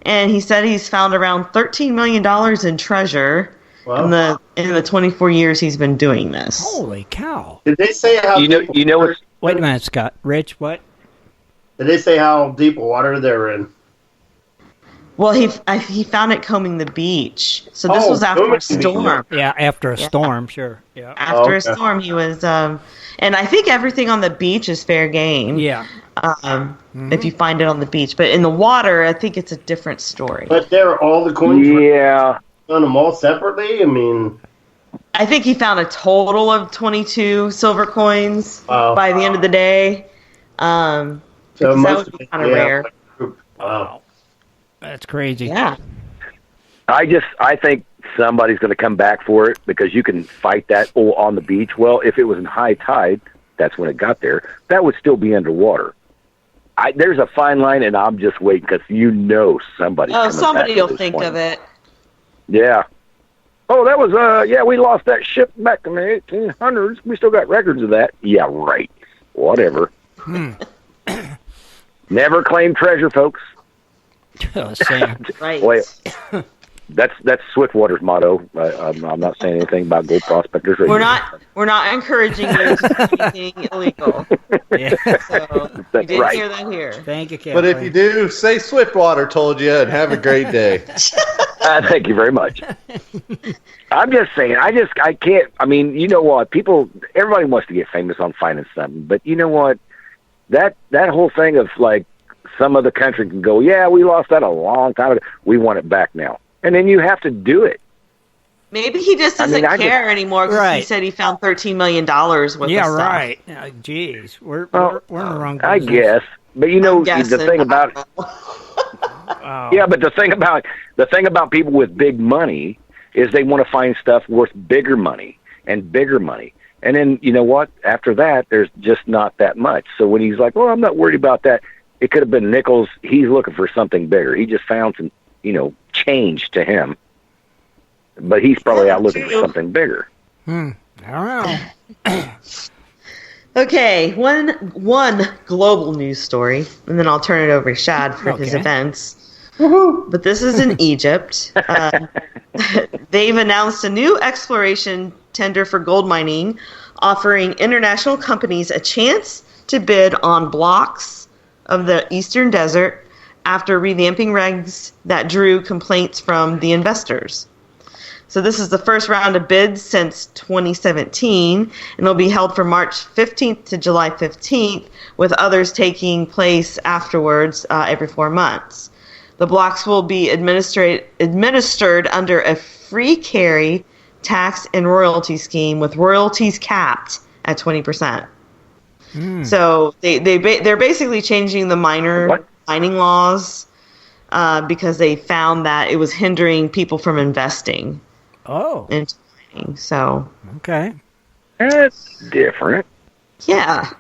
and he said he's found around $13 million in treasure in the 24 years he's been doing this. Holy cow! Did they say how? Wait a minute, Scott. Rich, what? Did they say how deep water they're in? Well, he found it combing the beach. So this was after a storm. Yeah, after a storm, sure. Yeah. After a storm, he was, and I think everything on the beach is fair game. Yeah. If you find it on the beach, but in the water, I think it's a different story. But there are all the coins. Yeah. On them all separately. I mean, I think he found a total of 22 silver coins by the end of the day. So that would be kind of rare. Wow. That's crazy. Yeah. I think somebody's going to come back for it because you can fight that on the beach. Well, if it was in high tide, that's when it got there. That would still be underwater. There's a fine line, and I'm just waiting because somebody's coming somebody back will think of it. Yeah. Oh, that was we lost that ship back in the 1800s. We still got records of that. Yeah, right. Whatever. Never claim treasure, folks. Right. Well, that's Swiftwater's motto. I'm not saying anything about Gold Prospectors Radio. We're not encouraging you to do anything illegal. Yeah. So you didn't hear that here. Thank you, Kathleen. But if you do, say Swiftwater told you, and have a great day. Thank you very much. I'm just saying, I can't. I mean, you know what? Everybody wants to get famous on finding something, but you know what? That whole thing of like some other country can go, yeah, we lost that a long time ago. We want it back now, and then you have to do it. Maybe he just doesn't care anymore because he said he found $13 million worth of stuff. Yeah, right. Jeez, we're in the wrong business. I guess, but you know the thing about but the thing about people with big money is they want to find stuff worth bigger money and bigger money. And then, you know what? After that, there's just not that much. So when he's like, well, I'm not worried about that. It could have been nickels. He's looking for something bigger. He just found some, change to him. But he's probably out looking for something bigger. I don't know. Okay, one global news story, and then I'll turn it over to Shad for his events. Woohoo! But this is in Egypt. They've announced a new exploration tender for gold mining offering international companies a chance to bid on blocks of the Eastern Desert after revamping regs that drew complaints from the investors. So this is the first round of bids since 2017, and it'll be held from March 15th to July 15th, with others taking place afterwards every 4 months. The blocks will be administered under a free carry tax and royalty scheme, with royalties capped at 20%. So they're basically changing the mining laws because they found that it was hindering people from investing. Into mining. So okay, that's different. Yeah.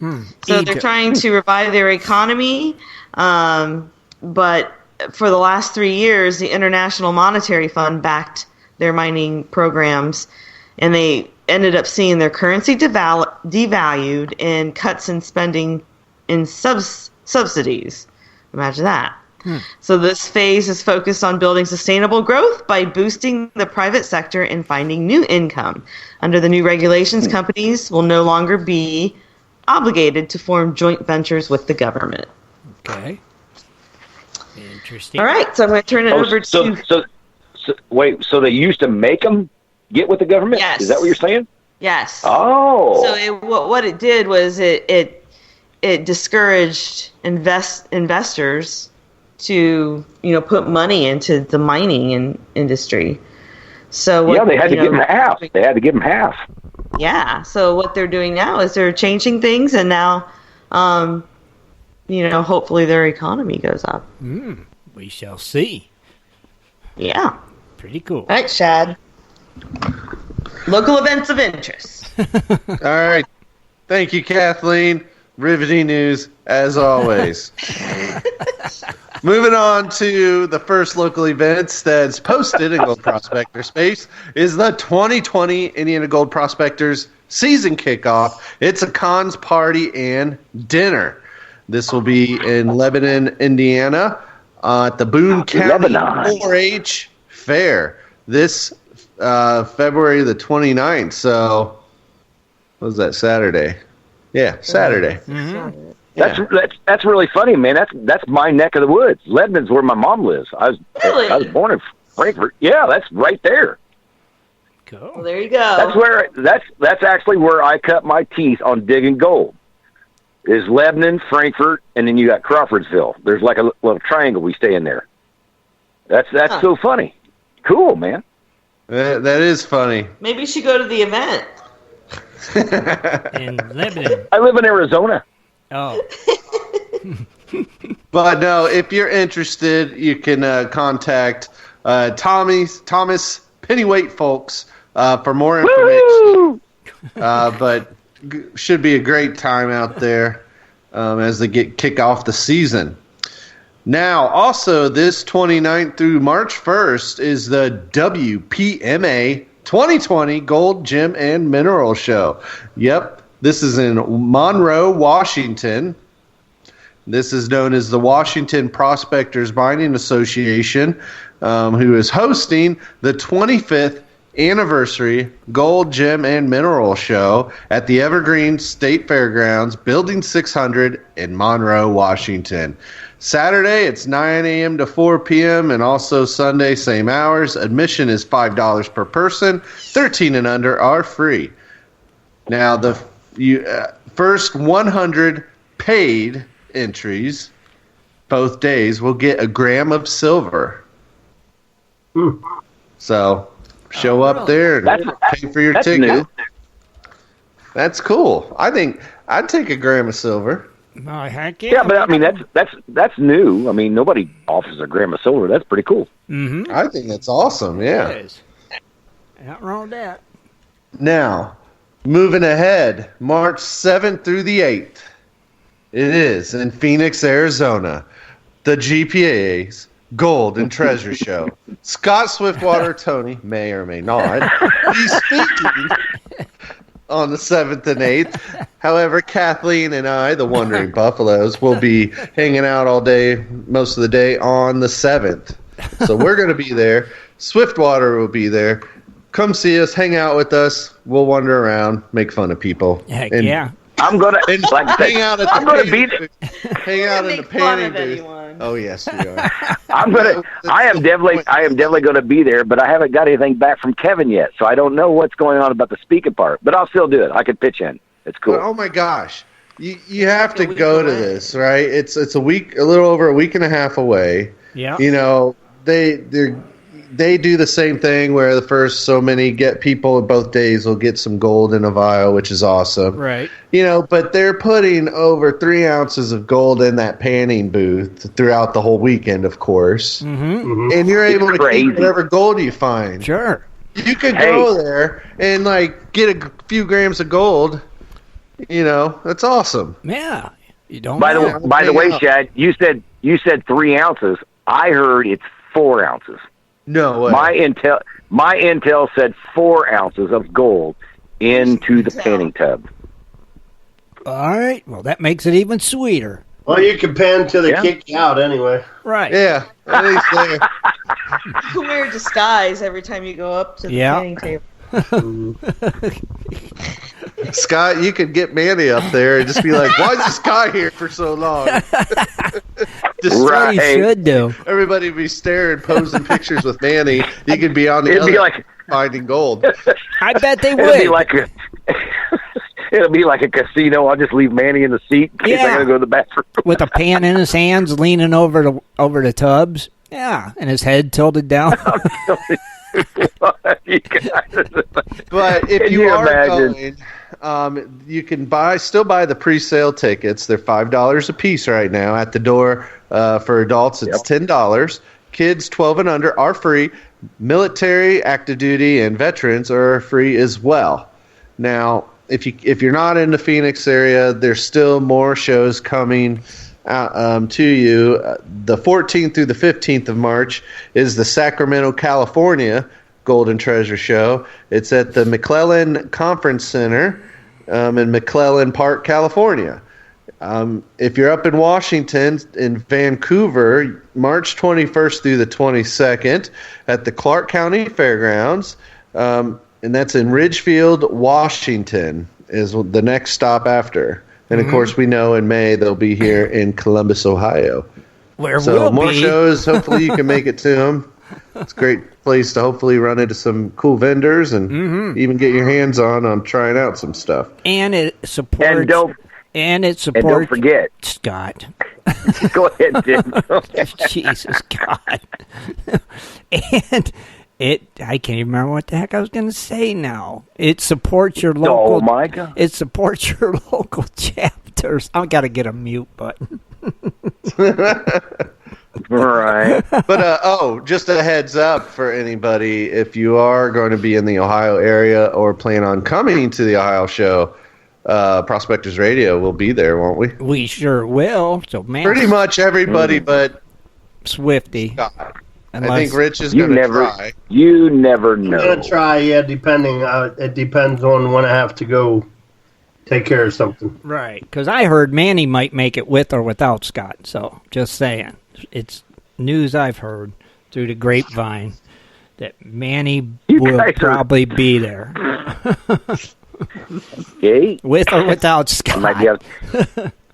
So they're trying to revive their economy, but for the last 3 years, the International Monetary Fund backed their mining programs, and they ended up seeing their currency devalued and cuts in spending in subsidies. Imagine that. So this phase is focused on building sustainable growth by boosting the private sector and finding new income. Under the new regulations, companies will no longer be obligated to form joint ventures with the government. Okay. Interesting. All right, so I'm going to turn it over to... Wait, so they used to make them get with the government? Yes. Is that what you're saying? Yes. Oh. So what it did was it discouraged investors to put money into the mining industry. So they had to give them half. They had to give them half. Yeah. So what they're doing now is they're changing things, and now, hopefully their economy goes up. We shall see. Yeah. Pretty cool. All right, Shad. Local events of interest. All right. Thank you, Kathleen. Riveting news, as always. Moving on to the first local events that's posted in Gold Prospector Space is the 2020 Indiana Gold Prospectors season kickoff. It's a cons party and dinner. This will be in Lebanon, Indiana, at the Boone County 4-H Fair this February the 29th. So, what was that, Saturday? Yeah, Saturday. Mm-hmm. That's really funny, man. That's my neck of the woods. Lebanon's where my mom lives. I was born in Frankfurt. Yeah, that's right there. Cool. Well, there you go. That's actually where I cut my teeth on digging gold. Is Lebanon, Frankfurt, and then you got Crawfordsville. There's like a little triangle we stay in there. That's so funny. Cool, man. That is funny. Maybe you should go to the event. In Lebanon. I live in Arizona. Oh. But no, if you're interested, you can contact Thomas Pennyweight Folks for more information. But should be a great time out there as they kick off the season. Now, also this 29th through March 1st is the WPMA 2020 Gold, Gem, and Mineral Show. Yep, this is in Monroe, Washington. This is known as the Washington Prospectors Mining Association, who is hosting the 25th anniversary Gold, Gem, and Mineral Show at the Evergreen State Fairgrounds, Building 600 in Monroe, Washington. Saturday, it's 9 a.m. to 4 p.m., and also Sunday, same hours. Admission is $5 per person. 13 and under are free. Now, the first 100 paid entries, both days, will get a gram of silver. So, show up there and pay for your ticket. New. That's cool. I think I'd take a gram of silver. Oh, heck yeah. Yeah, but I mean that's new. I mean, nobody offers a gram of silver. That's pretty cool. Mm-hmm. I think that's awesome. Yeah. It is. Not wrong with that. Now, moving ahead, March 7th through the 8th, it is in Phoenix, Arizona, the GPA's Gold and Treasure Show. Scott Swiftwater, Toney, may or may not, be speaking on the 7th and 8th. However, Kathleen and I, the Wandering Buffaloes, will be hanging out all day, most of the day, on the 7th. So we're going to be there. Swiftwater will be there. come see us, hang out with us. We'll wander around, make fun of people. Heck and, yeah. I'm gonna and like I said, hang out at I'm the gonna be panning there. booth. Hang out in the panning booth. Oh yes, we are. I am definitely going to be there, but I haven't got anything back from Kevin yet, so I don't know what's going on about the speaking part. But I'll still do it. I can pitch in. It's cool. But, oh my gosh, you have to go to this, right? It's a little over a week and a half away. Yeah. You know, they do the same thing where the first so many people both days will get some gold in a vial, which is awesome. Right. You know, but they're putting over 3 ounces of gold in that panning booth throughout the whole weekend, of course. Mm-hmm. And you're able to keep whatever gold you find. Sure. You could go there and like get a few grams of gold. You know, that's awesome. Yeah. You don't. By the way, Shad, you said 3 ounces. I heard it's 4 ounces. No way. My intel said 4 ounces of gold into the panning tub. All right. Well, that makes it even sweeter. Well, you can pan till they kick you out anyway. Right. Yeah. At least there. You can wear a disguise every time you go up to the panning table. Scott, you could get Manny up there and just be like, why is this guy here for so long? Just what you should do. Everybody would be staring, posing pictures with Manny. You could be on the It'd other be like finding gold. I bet they would. It'll be like a casino. I'll just leave Manny in the seat in case I gotta go to the bathroom. With a pan in his hands, leaning over the tubs. Yeah, and his head tilted down. But if you are going, you can still buy the pre-sale tickets. They're $5 a piece right now at the door. For adults, it's $10. Kids 12 and under are free. Military, active duty, and veterans are free as well. Now, if you're not in the Phoenix area, there's still more shows coming to you. The 14th through the 15th of March is the Sacramento, California Golden Treasure Show. It's at the McClellan Conference Center in McClellan Park, California. If you're up in Washington, in Vancouver, March 21st through the 22nd at the Clark County Fairgrounds, and that's in Ridgefield, Washington, is the next stop after. And, of course, we know in May they'll be here in Columbus, Ohio. We'll more be. shows. Hopefully you can make it to them. It's a great place to hopefully run into some cool vendors and even get your hands on trying out some stuff. And it supports. And don't forget, Scott. Go ahead, Tim. Jesus God. And I can't even remember what the heck I was going to say now. It supports your local. Oh my God! It supports your local chapters. I've got to get a mute button. Right. But just a heads up for anybody, if you are going to be in the Ohio area or plan on coming to the Ohio show, Prospectors Radio will be there, won't we? We sure will. So, man, pretty much everybody but Swifty. God. I think Rich is going to try. You never know. I'm going to try, depending. It depends on when I have to go take care of something. Right, because I heard Manny might make it with or without Scott. So, just saying. It's news I've heard through the grapevine that Manny will probably be there. Okay. With or without Scott.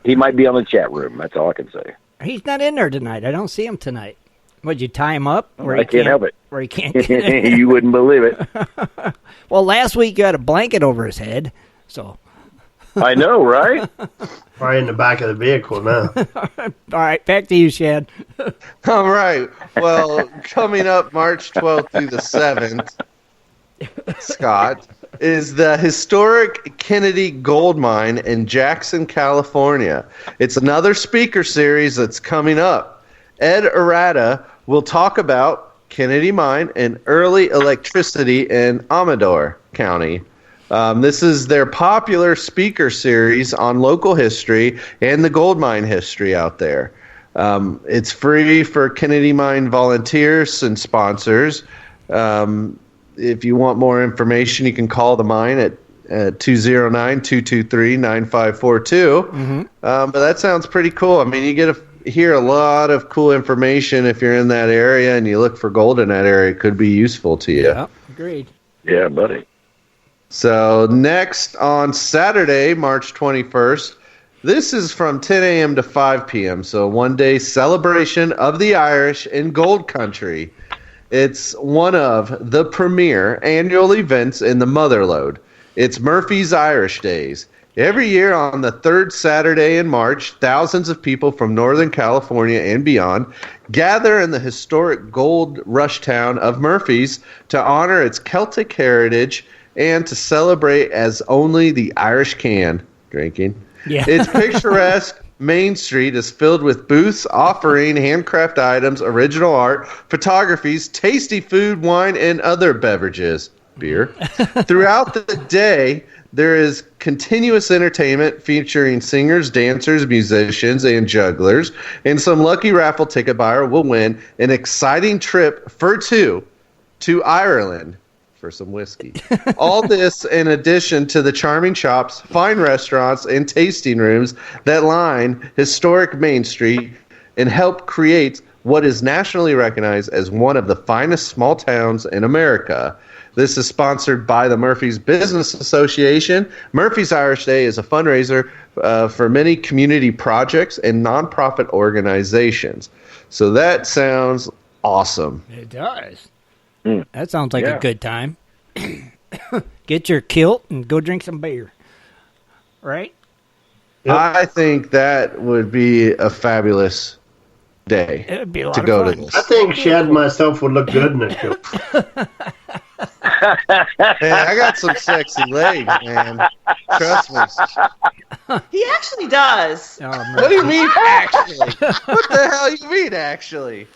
He might be on the chat room. That's all I can say. He's not in there tonight. I don't see him tonight. Would you tie him up? I can't help it. Where he can't get in? You wouldn't believe it. Well, last week you had a blanket over his head, so. I know, right? Right in the back of the vehicle now. All right, back to you, Shad. All right. Well, coming up March 12th through the 7th, Scott, is the historic Kennedy Gold Mine in Jackson, California. It's another speaker series that's coming up. Ed Arata will talk about Kennedy Mine and early electricity in Amador County. This is their popular speaker series on local history and the gold mine history out there. It's free for Kennedy Mine volunteers and sponsors. If you want more information, you can call the mine at 209-223-9542. But that sounds pretty cool. I mean, you get to hear a lot of cool information if you're in that area and you look for gold in that area. It could be useful to you. Yeah, agreed. Yeah, buddy. So next on Saturday, March 21st, this is from 10 a.m. to 5 p.m., so a one-day celebration of the Irish in Gold Country. It's one of the premier annual events in the Motherlode. It's Murphy's Irish Days. Every year on the third Saturday in March, thousands of people from Northern California and beyond gather in the historic gold rush town of Murphy's to honor its Celtic heritage and to celebrate as only the Irish can. Drinking. Yeah. Its picturesque Main Street is filled with booths offering handcraft items, original art, photographies, tasty food, wine, and other beverages. Beer. Throughout the day, there is continuous entertainment featuring singers, dancers, musicians, and jugglers. And some lucky raffle ticket buyer will win an exciting trip for two to Ireland for some whiskey. All this in addition to the charming shops, fine restaurants, and tasting rooms that line historic Main Street and help create what is nationally recognized as one of the finest small towns in America. This is sponsored by the Murphy's Business Association. Murphy's Irish Day is a fundraiser for many community projects and nonprofit organizations. So that sounds awesome. It does. That sounds like a good time. Get your kilt and go drink some beer. Right? Yep. I think that would be a fabulous day. It would be a lot to of go fun. to this. I think Shad and myself would look good in a kilt. Hey, I got some sexy legs, man. Trust me. He actually does. Oh, What do you mean, actually? What the hell you mean, actually?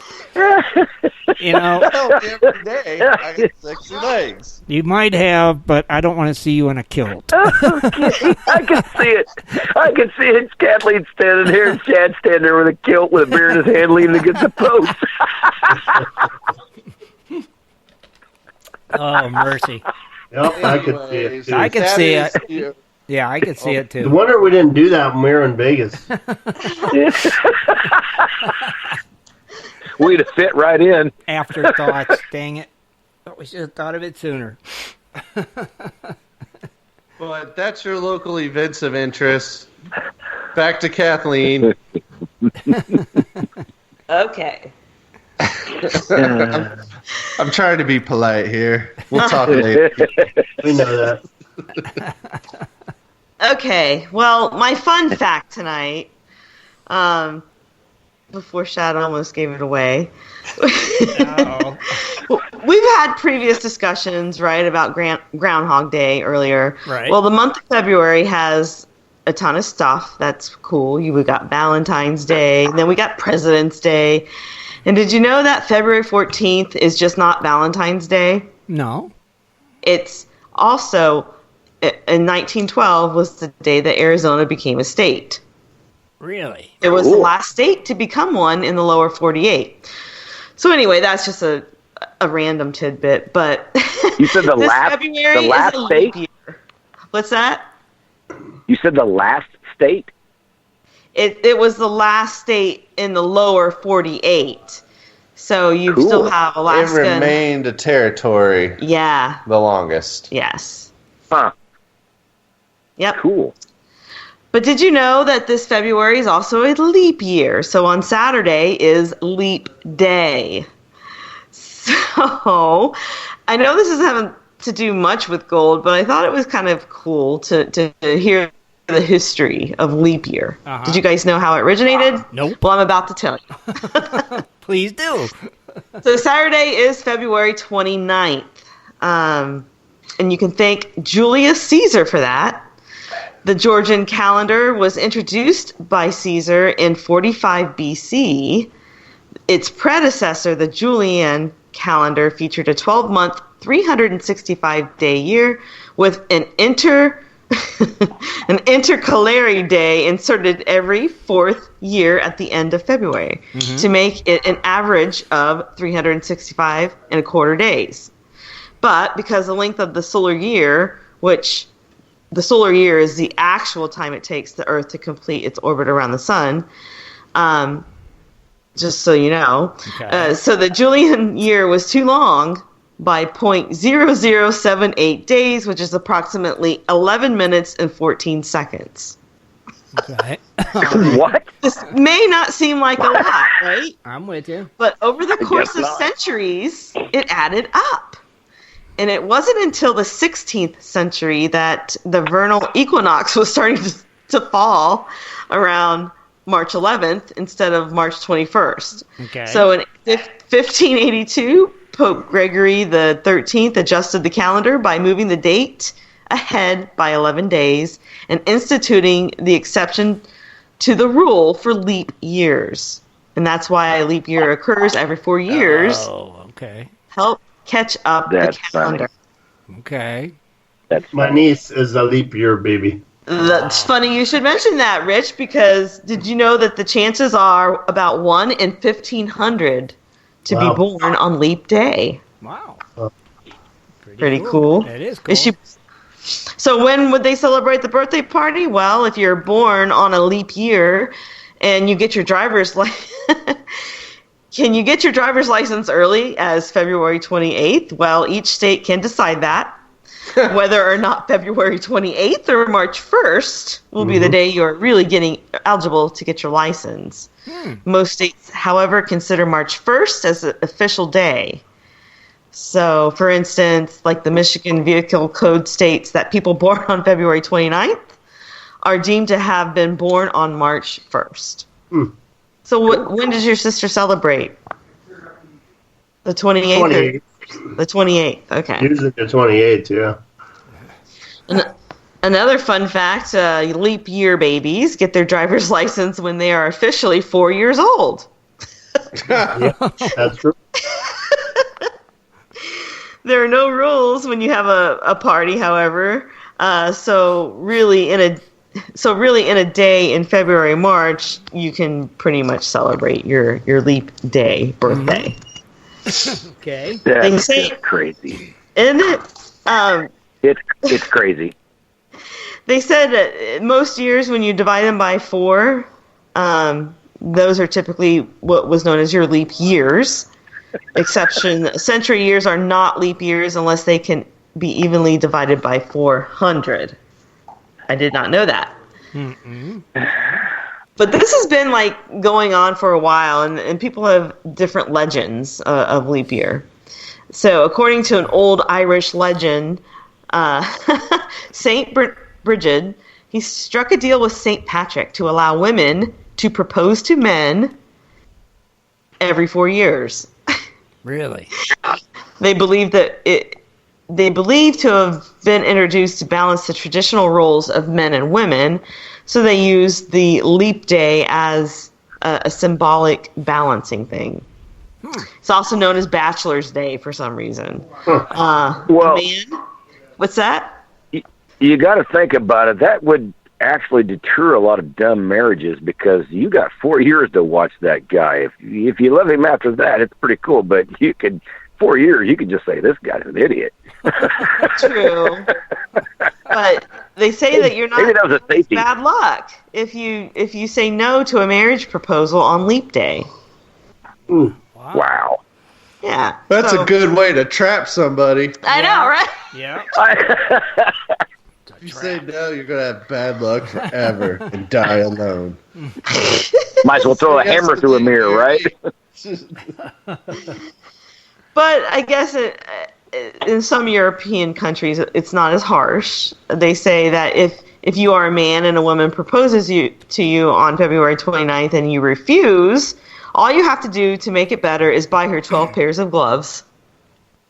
you know, Every day, I got sexy legs. you might have, but I don't want to see you in a kilt. Okay, I can see it. I can see it. Kathleen standing here and Shad standing there with a kilt with a beer in his hand leaning against the post. Oh, mercy. Yep, I could see it. Too. I could see it. it. Yeah, I could see it The too. wonder we didn't do that when we were in Vegas. We'd have fit right in. Afterthoughts, dang it. But we should have thought of it sooner. But that's your local events of interest. Back to Kathleen. Okay. I'm trying to be polite here. We'll talk later. We know that. Okay. Well, my fun fact tonight, before Shad almost gave it away. Uh-oh. We've had previous discussions, right, about Groundhog Day earlier. Right. Well, the month of February has a ton of stuff. That's cool. We got Valentine's Day, and then we got President's Day. And did you know that February 14th is just not Valentine's Day? No. It's also, in 1912, was the day that Arizona became a state. Really? It was the last state to become one in the lower 48. So anyway, that's just a random tidbit. But You said the last leap state? year. What's that? You said the last state? It was the last state in the lower 48. So you Cool. still have It Alaska. remained a territory Yeah. the longest. Yes. Huh. Yep. Cool. But did you know that this February is also a leap year? So on Saturday is leap day. So I know this isn't having to do much with gold, but I thought it was kind of cool to hear the history of leap year. Uh-huh. Did you guys know how it originated? Nope. Well, I'm about to tell you. Please do. So Saturday is February 29th. And you can thank Julius Caesar for that. The Georgian calendar was introduced by Caesar in 45 BC. Its predecessor, the Julian calendar, featured a 12-month, 365-day year with an intercalary day inserted every fourth year at the end of February to make it an average of 365 and a quarter days. But because the length of the solar year, which the solar year is the actual time it takes the Earth to complete its orbit around the sun, just so you know. Okay. So the Julian year was too long. by 0.0078 days, which is approximately 11 minutes and 14 seconds. Okay. What? This may not seem like a lot, right? I'm with you. But over the course of centuries, it added up. And it wasn't until the 16th century that the vernal equinox was starting to fall around March 11th instead of March 21st. Okay. So in 1582, Pope Gregory the 13th adjusted the calendar by moving the date ahead by 11 days and instituting the exception to the rule for leap years. And that's why a leap year occurs every 4 years. Oh, okay. Help catch up That's the calendar. funny. Okay. That's My niece is a leap year baby. That's funny you should mention that, Rich, because did you know that the chances are about 1 in 1,500 to be born on leap day? Wow. Pretty cool. It is cool. So when would they celebrate the birthday party? Well, if you're born on a leap year and you get your driver's can you get your driver's license early as February 28th? Well, each state can decide that. Whether or not February 28th or March 1st will be the day you're really getting eligible to get your license. Most states, however, consider March 1st as an official day. So, for instance, like the Michigan Vehicle Code states that people born on February 29th are deemed to have been born on March 1st. So when does your sister celebrate? The 28th? 28th. The 28th, okay. Usually the 28th, yeah. Another fun fact, leap year babies get their driver's license when they are officially 4 years old. Yeah, that's true. There are no rules when you have a party, however. So really in a day in February, March, you can pretty much celebrate your leap day birthday. Okay. That's just crazy. Isn't it? It's crazy. They said that most years when you divide them by 4, those are typically what was known as your leap years. Century years are not leap years unless they can be evenly divided by 400. I did not know that. But this has been going on for a while, and people have different legends of leap year. So according to an old Irish legend, Saint Brigid, he struck a deal with Saint Patrick to allow women to propose to men every 4 years. Really? They believe to have been introduced to balance the traditional roles of men and women, so they used the leap day as a symbolic balancing thing. It's also known as Bachelor's Day for some reason. What's that? You got to think about it. That would actually deter a lot of dumb marriages because you got 4 years to watch that guy. If you love him after that, it's pretty cool. But 4 years, you could just say this guy's an idiot. True. But they say that you're not Maybe that was a safety. bad luck if you say no to a marriage proposal on leap day. Wow. Yeah. That's a good way to trap somebody. I know, right? Yeah. If you say no, you're going to have bad luck forever and die alone. Might as well throw a hammer through a mirror, right? But I guess in some European countries, it's not as harsh. They say that if you are a man and a woman proposes to you on February 29th and you refuse, all you have to do to make it better is buy her 12 pairs of gloves.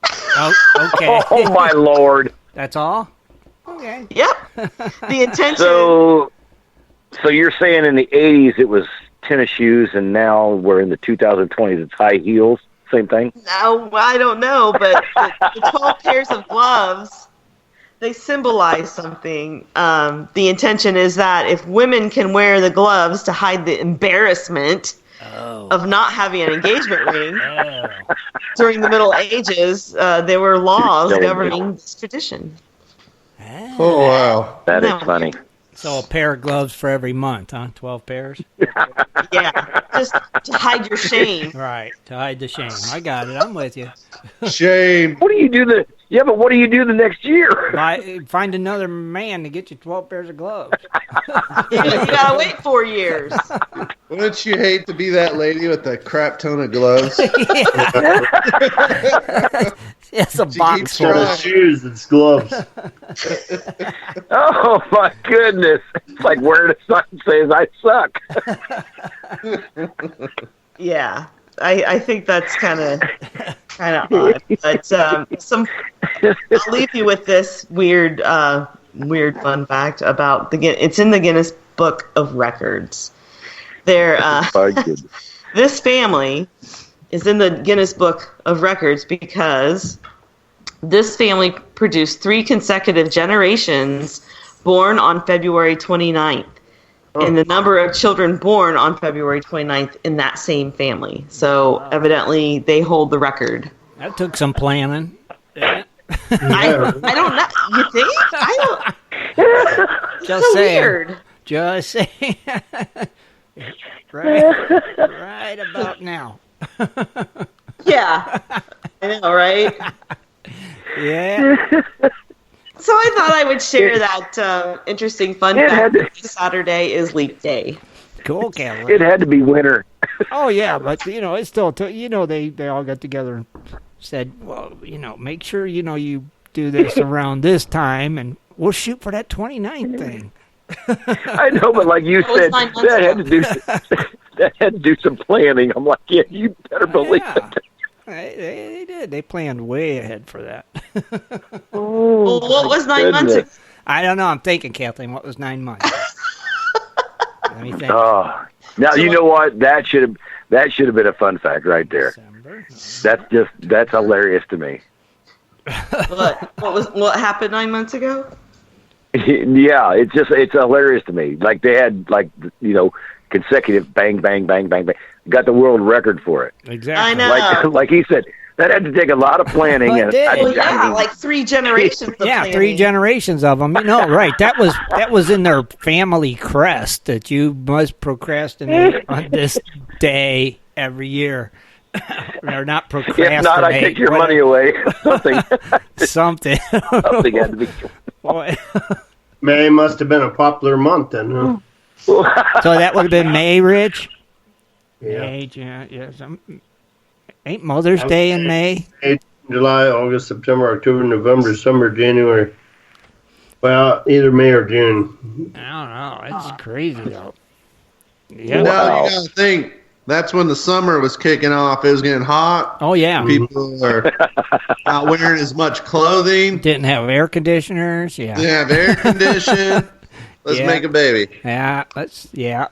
Oh, okay. Oh, my Lord. That's all? Okay. Yep. The intention... So you're saying in the 80s it was tennis shoes, and now we're in the 2020s, it's high heels? Same thing? No, I don't know, but the 12 pairs of gloves, they symbolize something. The intention is that if women can wear the gloves to hide the embarrassment of not having an engagement ring during the Middle Ages, there were laws governing this tradition. Oh, wow. That is funny. So a pair of gloves for every month, huh? 12 pairs? Yeah, just to hide your shame. Right, to hide the shame. I got it. I'm with you. Shame. What do you do but what do you do the next year? Find another man to get you 12 pairs of gloves. You gotta wait 4 years. Wouldn't you hate to be that lady with the crap ton of gloves? It's a box Instead of shoes, it's gloves. Oh my goodness! It's like wearing a sign that says "I suck." Yeah, I think that's kind of odd. But I'll leave you with this weird fun fact about it's in the Guinness Book of Records. This family is in the Guinness Book of Records because this family produced 3 consecutive generations born on February 29th. And the number of children born on February 29th in that same family. So evidently they hold the record. That took some planning. I don't know. You think? I don't. Just so saying. weird. Just saying. Right about now. Yeah. I know, right? Yeah. So I thought I would share that interesting fun fact that this Saturday is leap day. Cool, Kathleen. It had to be winter. Oh, yeah, but, it's still, they all got together and said, well, make sure, you do this around this time, and we'll shoot for that 29th thing. I know, but like you said, that had to do some planning. I'm like, yeah, you better believe it. They did. They planned way ahead for that. Well, what was 9 months ago? I don't know. I'm thinking, Kathleen, what was 9 months? Let me think. Now, you know what? That should have been a fun fact right there. That's hilarious to me. What happened 9 months ago? Yeah, it's hilarious to me. Like they had consecutive bang, bang, bang, bang, bang. Got the world record for it. Exactly. I know. Like he said, that had to take a lot of planning. Like 3 generations of planning. 3 generations of them. Right. That was in their family crest that you must procrastinate on this day every year. Or not procrastinate. If not, I take your money away. Something. Something had to be. Boy. May must have been a popular month then, huh? So that would have been May, Rich? Yeah. May, yeah. Ain't Mother's Day in May? July, August, September, October, November, December, January. Well, either May or June. I don't know. It's crazy, though. Yeah. You gotta think, that's when the summer was kicking off. It was getting hot. Oh, yeah. People are not wearing as much clothing. Didn't have air conditioners. Yeah. Didn't have air conditioning. Let's make a baby. Yeah. Let's get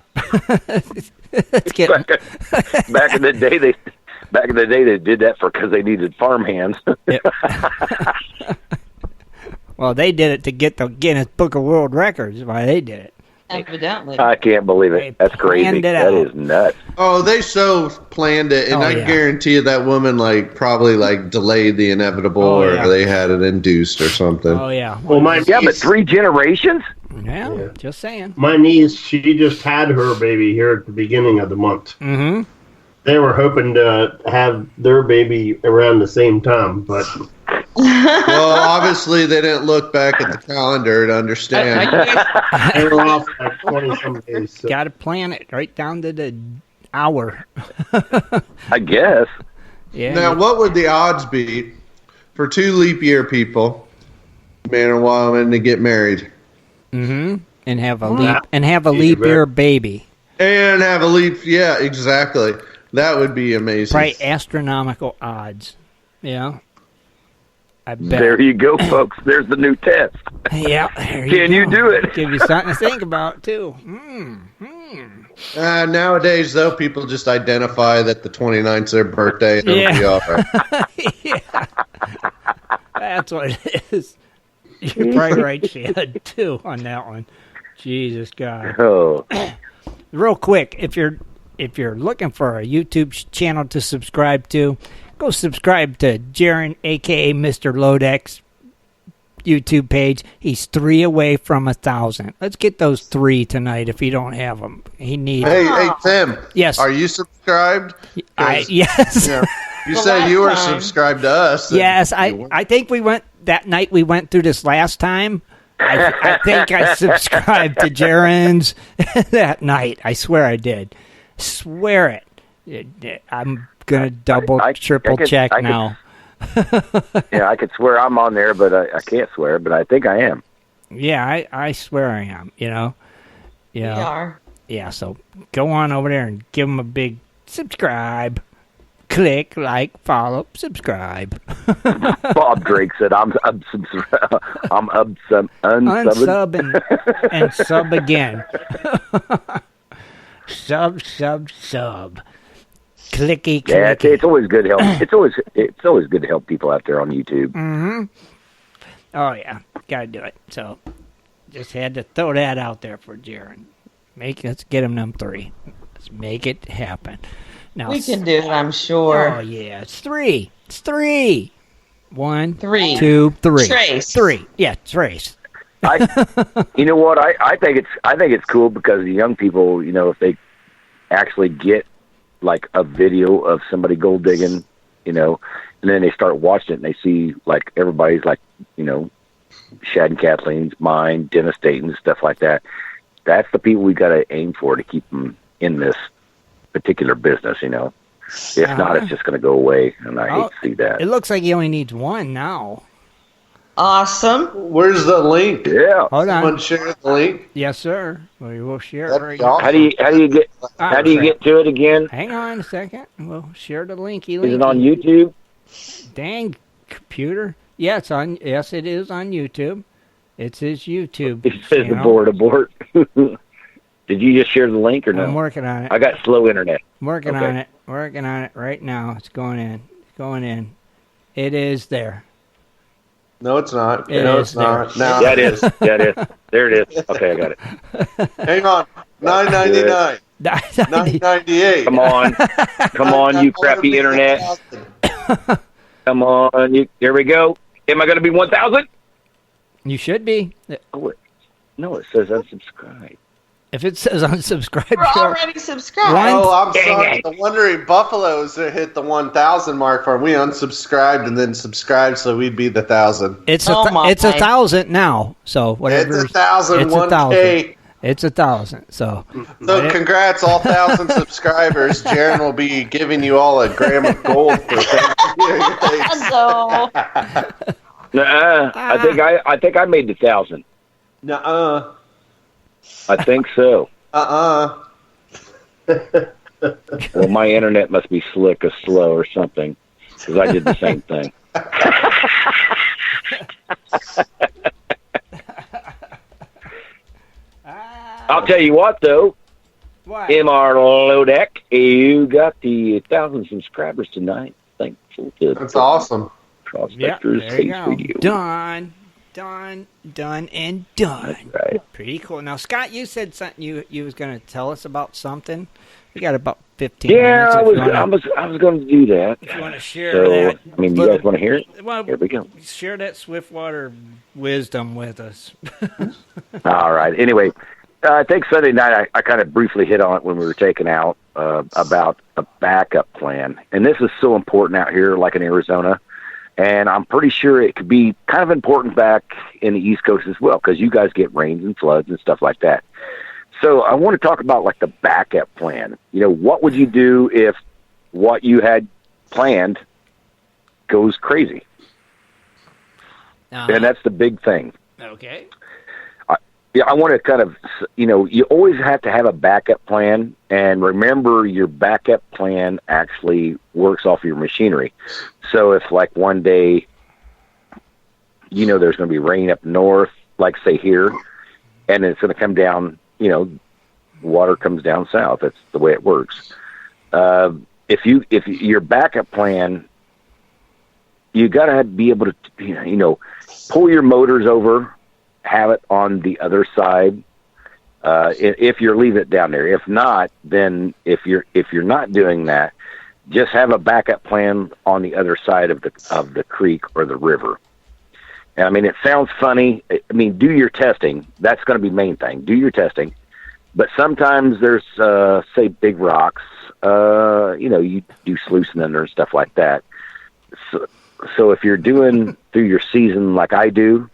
Back in the day, they did that because they needed farm hands. Well, they did it to get the Guinness Book of World Records. Why they did it? Evidently. I can't believe it. That's crazy. That is nuts. Oh, they so planned it, and I guarantee you that woman probably delayed the inevitable, or they had it induced or something. Oh yeah. Well, but 3 generations. Yeah, just saying. My niece, she just had her baby here at the beginning of the month. Mm-hmm. They were hoping to have their baby around the same time, but... Well, obviously they didn't look back at the calendar to understand. They were off 20-some days. So. Got to plan it right down to the hour. I guess. Yeah. Now, what would the odds be for 2 leap year people, man and woman, to get married? Mm-hmm. And have a leap year baby. And have a leap, yeah, exactly. That would be amazing. Right, astronomical odds. Yeah. I bet. There you go, folks. There's the new test. Yeah. Can you do it? Give you something to think about, too. Nowadays, though, people just identify that the 29th's their birthday and it'll be all right. Yeah. That's what it is. You're probably right, Shad, too, on that one. Jesus God. Oh. Real quick, if you're looking for a YouTube channel to subscribe to, go subscribe to Jaron, a.k.a. Mr. Lodex, YouTube page. He's 3 away from 1,000. Let's get those 3 tonight if you don't have them. He needs. Hey, Tim. Yes. Are you subscribed? Yes. Yeah. You said you were subscribed to us. Yes, I think we went that night. We went through this last time. I think I subscribed to Jaren's that night. I swear I did. Swear it. I'm gonna triple check now. Yeah, I could swear I'm on there, but I can't swear. But I think I am. Yeah, I swear I am. You know. We are. Yeah, so go on over there and give them a big subscribe. Click, like, follow, subscribe. Bob Drake said, I'm unsubbing and sub again. sub. Clicky, clicky. Yeah, it's always good to help. It's always good to help people out there on YouTube. Mm-hmm. Oh yeah, gotta do it. So, just had to throw that out there for Jaren. Let's get him them 3. Let's make it happen. Now, we can do it, I'm sure. Oh yeah, it's 3. It's 3. 1, 3, 2, 3. Trace. 3. Yeah, trace. You know what? I think it's cool because the young people, you know, if they actually get like a video of somebody gold digging, you know, and then they start watching it and they see like everybody's like, you know, Shad and Kathleen's, mine, Dennis Dayton, stuff like that. That's the people we got to aim for to keep them in this particular business, you know. If not, it's just going to go away, and I hate to see that. It looks like he only needs 1 now. Awesome. Where's the link? Yeah. Hold on. Someone share the link? Yes, sir. We will share That'd it right be now. awesome. How do you get to it again? Hang on a second. We'll share the linky. Is it on YouTube? Dang computer. Yeah, yes, it is on YouTube. It's his YouTube. It says abort. Did you just share the link or no? I'm working on it. I got slow internet. Working on it right now. It's going in. It is there. No, it's not. It's not. No. Yeah, it is. There it is. Okay, I got it. Hang on. $9.99. $9.98. Come on, you crappy internet. Come on, here we go. Am I going to be 1,000? You should be. No, it says unsubscribe. If it says unsubscribe, we're already subscribed. Oh, I'm sorry. I'm wondering Buffalo's hit the 1,000 mark for we unsubscribed and then subscribed, so we'd be the 1,000. It's 1,000 now. So whatever. It's 1,000. It's 1K. It's 1,000. So congrats, all 1,000 subscribers. Jaren will be giving you all a gram of gold for Thanksgiving. So. I think I made the 1,000. Nuh-uh. I think so. Well, my internet must be slick or slow or something, because I did the same thing. I'll tell you what, though. What? MR Lodek, you got the 1,000 subscribers tonight. Thankful to that's awesome. Prospectors Radio. Done, and done. That's right. Pretty cool. Now, Scott, you said something. You was going to tell us about something. We got about 15 minutes. Yeah, I was going to do that. If you want to share that. I mean, you guys want to hear it? Well, here we go. Share that Swiftwater wisdom with us. All right. Anyway, I think Sunday night I kind of briefly hit on it when we were taking out about a backup plan. And this is so important out here, like in Arizona. And I'm pretty sure it could be kind of important back in the East Coast as well, because you guys get rains and floods and stuff like that. So I want to talk about like the backup plan. You know, what would you do if what you had planned goes crazy? And that's the big thing. Okay. I want to kind of, you know, you always have to have a backup plan, and remember your backup plan actually works off your machinery. So if like one day, you know, there's going to be rain up north, like say here, and it's going to come down, you know, water comes down south. That's the way it works. If your backup plan, you got to be able to, you know, pull your motors over, have it on the other side. If you're leaving it down there, if not, then if you're not doing that, just have a backup plan on the other side of the creek or the river. And I mean, it sounds funny. I mean, do your testing. That's going to be the main thing. Do your testing. But sometimes there's, say, big rocks you do sluicing under and stuff like that. So if you're doing through your season like I do,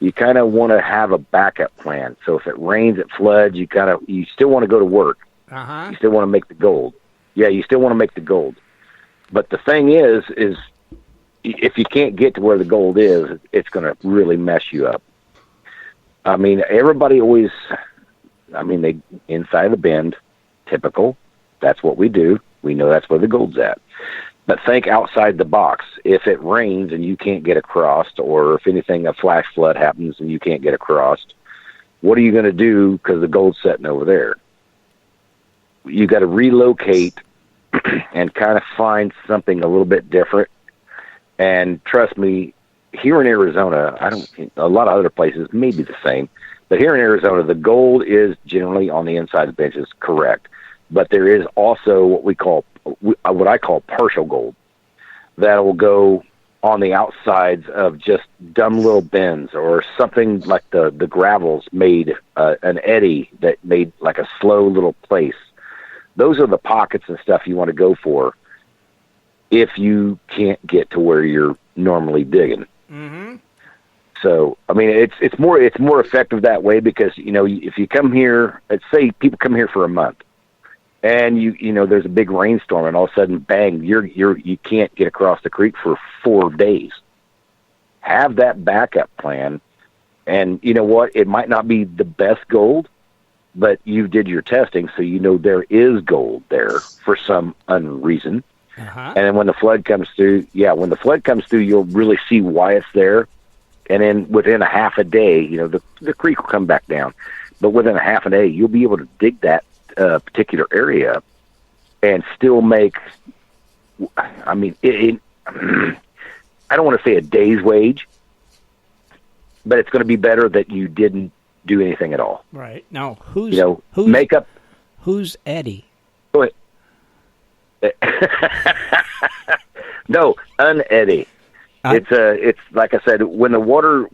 you kind of want to have a backup plan. So if it rains, it floods, you still want to go to work. Uh-huh. You still want to make the gold. Yeah, you still want to make the gold. But the thing is if you can't get to where the gold is, it's going to really mess you up. I mean, everybody always, they inside the bend, typical. That's what we do. We know that's where the gold's at. But think outside the box. If it rains and you can't get across, or if anything, a flash flood happens and you can't get across, what are you going to do because the gold's sitting over there? You got to relocate and kind of find something a little bit different. And trust me, here in Arizona, a lot of other places may be the same, but here in Arizona, the gold is generally on the inside of the benches, correct. But there is also what I call partial gold that will go on the outsides of just dumb little bends, or something like the gravels made an eddy that made like a slow little place. Those are the pockets and stuff you want to go for if you can't get to where you're normally digging. Mm-hmm. So, it's more effective that way because, if you come here, let's say people come here for a month, and there's a big rainstorm, and all of a sudden, bang, you can't get across the creek for 4 days. Have that backup plan, and you know what? It might not be the best gold, but you did your testing, so there is gold there for some unreason. Uh-huh. And then when the flood comes through, you'll really see why it's there. And then within a half a day, the creek will come back down. But within a half a day, you'll be able to dig that particular area and still make, I don't want to say a day's wage, but it's going to be better that you didn't do anything at all. Right. Now, who's Eddie? Go ahead. No, un-eddy. It's like I said, when a water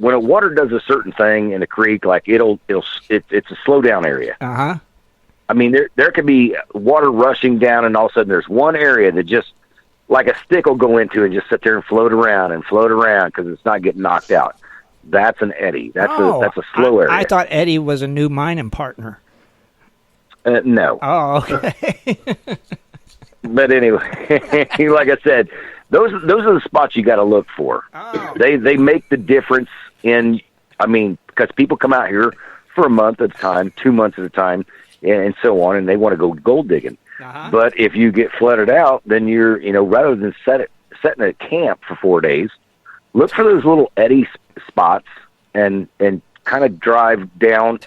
does a certain thing in a creek, like it's a slow down area. Uh-huh. There could be water rushing down, and all of a sudden there's one area that just like a stick will go into and just sit there and float around because it's not getting knocked out. That's an eddy. That's a slow area. I thought Eddie was a new mining partner. No. Oh, okay. But anyway, like I said, those are the spots you got to look for. Oh. They make the difference because people come out here for a month at a time, 2 months at a time, and so on, and they want to go gold digging. Uh-huh. But if you get flooded out, then you're, rather than setting a camp for 4 days, look for those little eddy spots and kind of drive down.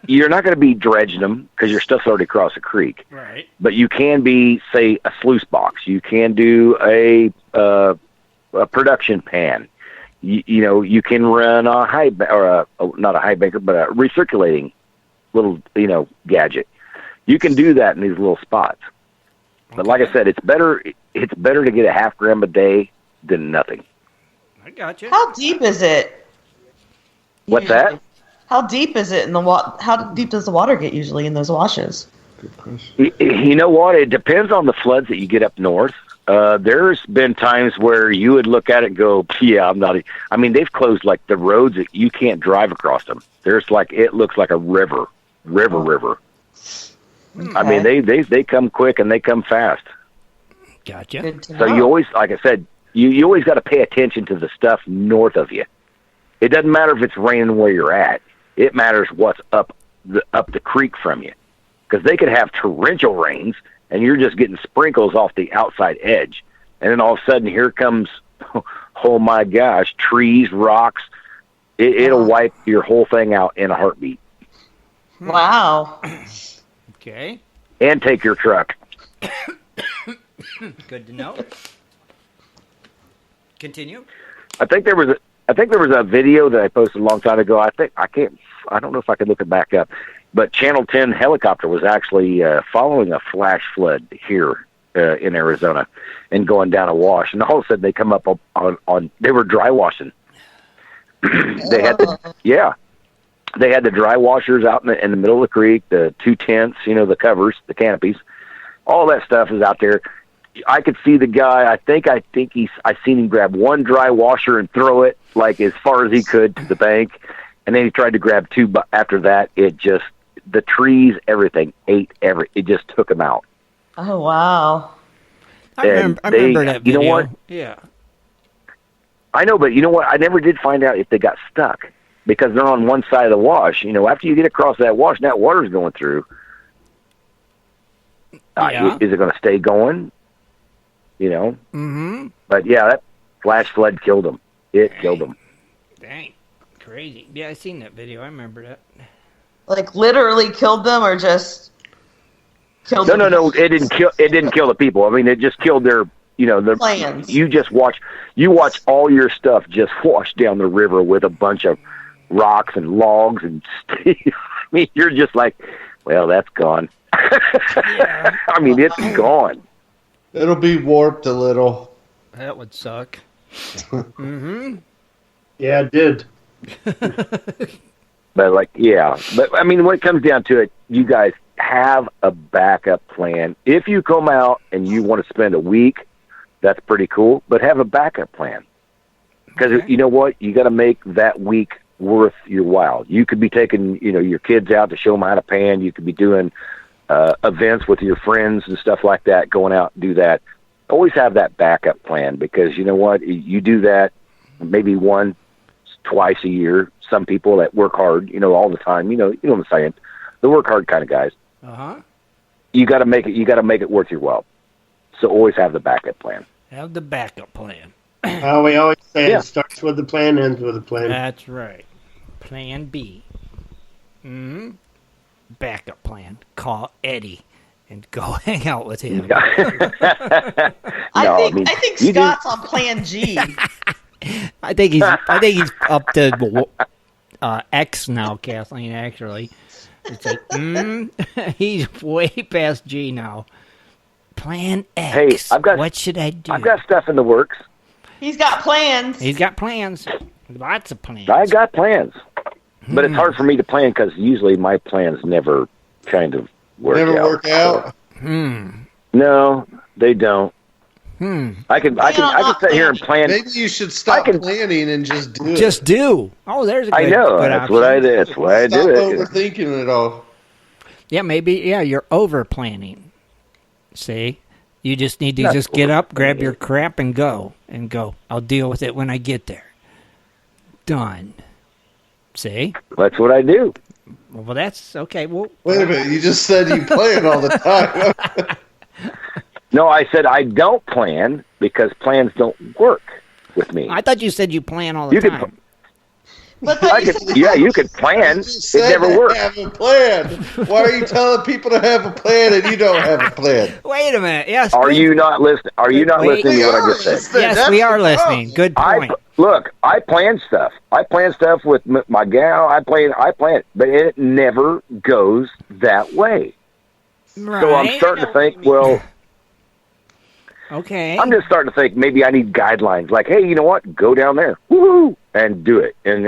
You're not going to be dredging them because your stuff's already across the creek. Right. But you can be, say, a sluice box. You can do a production pan. You can run a not a high banker, but a recirculating little, gadget. You can do that in these little spots. Okay. But like I said, it's better to get a half gram a day than nothing. I got you. How deep is it? What's that? How deep is it in the water? How deep does the water get usually in those washes? Good question. You know what? It depends on the floods that you get up north. There's been times where you would look at it and go, yeah, I'm not. They've closed like the roads that you can't drive across them. It looks like a river. Okay. They come quick and they come fast. Gotcha. So you always, like I said, you always got to pay attention to the stuff north of you. It doesn't matter if it's raining where you're at. It matters what's up the creek from you, because they could have torrential rains and you're just getting sprinkles off the outside edge, and then all of a sudden here comes, oh my gosh, trees, rocks. It'll wipe your whole thing out in a heartbeat. Wow. Okay. And take your truck. Good to know. Continue. I think there was a video that I posted a long time ago. I don't know if I can look it back up, but Channel 10 helicopter was actually following a flash flood here in Arizona and going down a wash, and all of a sudden they come up on they were dry washing. They had the dry washers out in the middle of the creek, the 2 tents, the covers, the canopies, All that stuff is out there. I could see the guy. I think I seen him grab one dry washer and throw it like as far as he could to the bank, and then he tried to grab two. But after that, it just the trees, everything ate It just took him out. Oh wow! I remember that video. You know what? Yeah. I know, but you know what? I never did find out if they got stuck because they're on one side of the wash. You know, after you get across that wash, and that water's going through. Is it going to stay going? You know? Mm-hmm. But yeah, that flash flood killed them. It killed them. Dang. Crazy. Yeah, I seen that video. I remember that. Like literally killed them, or just killed them? No. It didn't kill the people. I mean, it just killed their plans. You watch all your stuff just wash down the river with a bunch of rocks and logs and steel. I mean, you're just like, well, that's gone. Yeah. I mean, it's gone. It'll be warped a little. That would suck. Mm-hmm. Yeah, it did. But I mean, when it comes down to it, you guys have a backup plan. If you come out and you want to spend a week, that's pretty cool, but have a backup plan. Because you know what? You got to make that week worth your while. You could be taking, your kids out to show them how to pan. You could be doing events with your friends and stuff like that, going out and do that. Always have that backup plan, because you know what? You do that maybe twice a year. Some people that work hard, all the time, you know what I'm saying? The work hard kind of guys. Uh-huh. You got to make it worth your while. So always have the backup plan. Have the backup plan. We always say it starts with the plan, ends with a plan. That's right. Plan B. Mm-hmm. Backup plan. Call Eddie and go hang out with him. I think Scott's on Plan G. I think he's up to X now, Kathleen. Actually, it's like he's way past G now. Plan X. Hey, what should I do? I've got stuff in the works. He's got plans. He's got plans. Lots of plans. I got plans, but it's hard for me to plan because usually my plans never kind of work out. No, they don't. I can sit here and plan. Maybe you should stop planning and just do it. Just do. Oh, there's a good, I know. good That's option. what I did. That's why I do it. Stop overthinking it all. Yeah, maybe. Yeah, you're over planning. See, you just need to just get up, grab your crap, and go. I'll deal with it when I get there. Done. See? That's what I do. Well, that's okay. Well, wait a minute. You just said you plan all the time. No, I said I don't plan because plans don't work with me. I thought you said you plan all the time. You could plan. It never works. Have a plan. Why are you telling people to have a plan and you don't have a plan? Wait a minute. Yes. Are you not listening? Are you not listening to what I just said? Yes, we are listening. Good point. I plan stuff. I plan stuff with my gal. I plan, but it never goes that way. Right. So I'm starting to think, well. Okay. I'm just starting to think maybe I need guidelines. Like, hey, you know what? Go down there, woohoo, and do it. And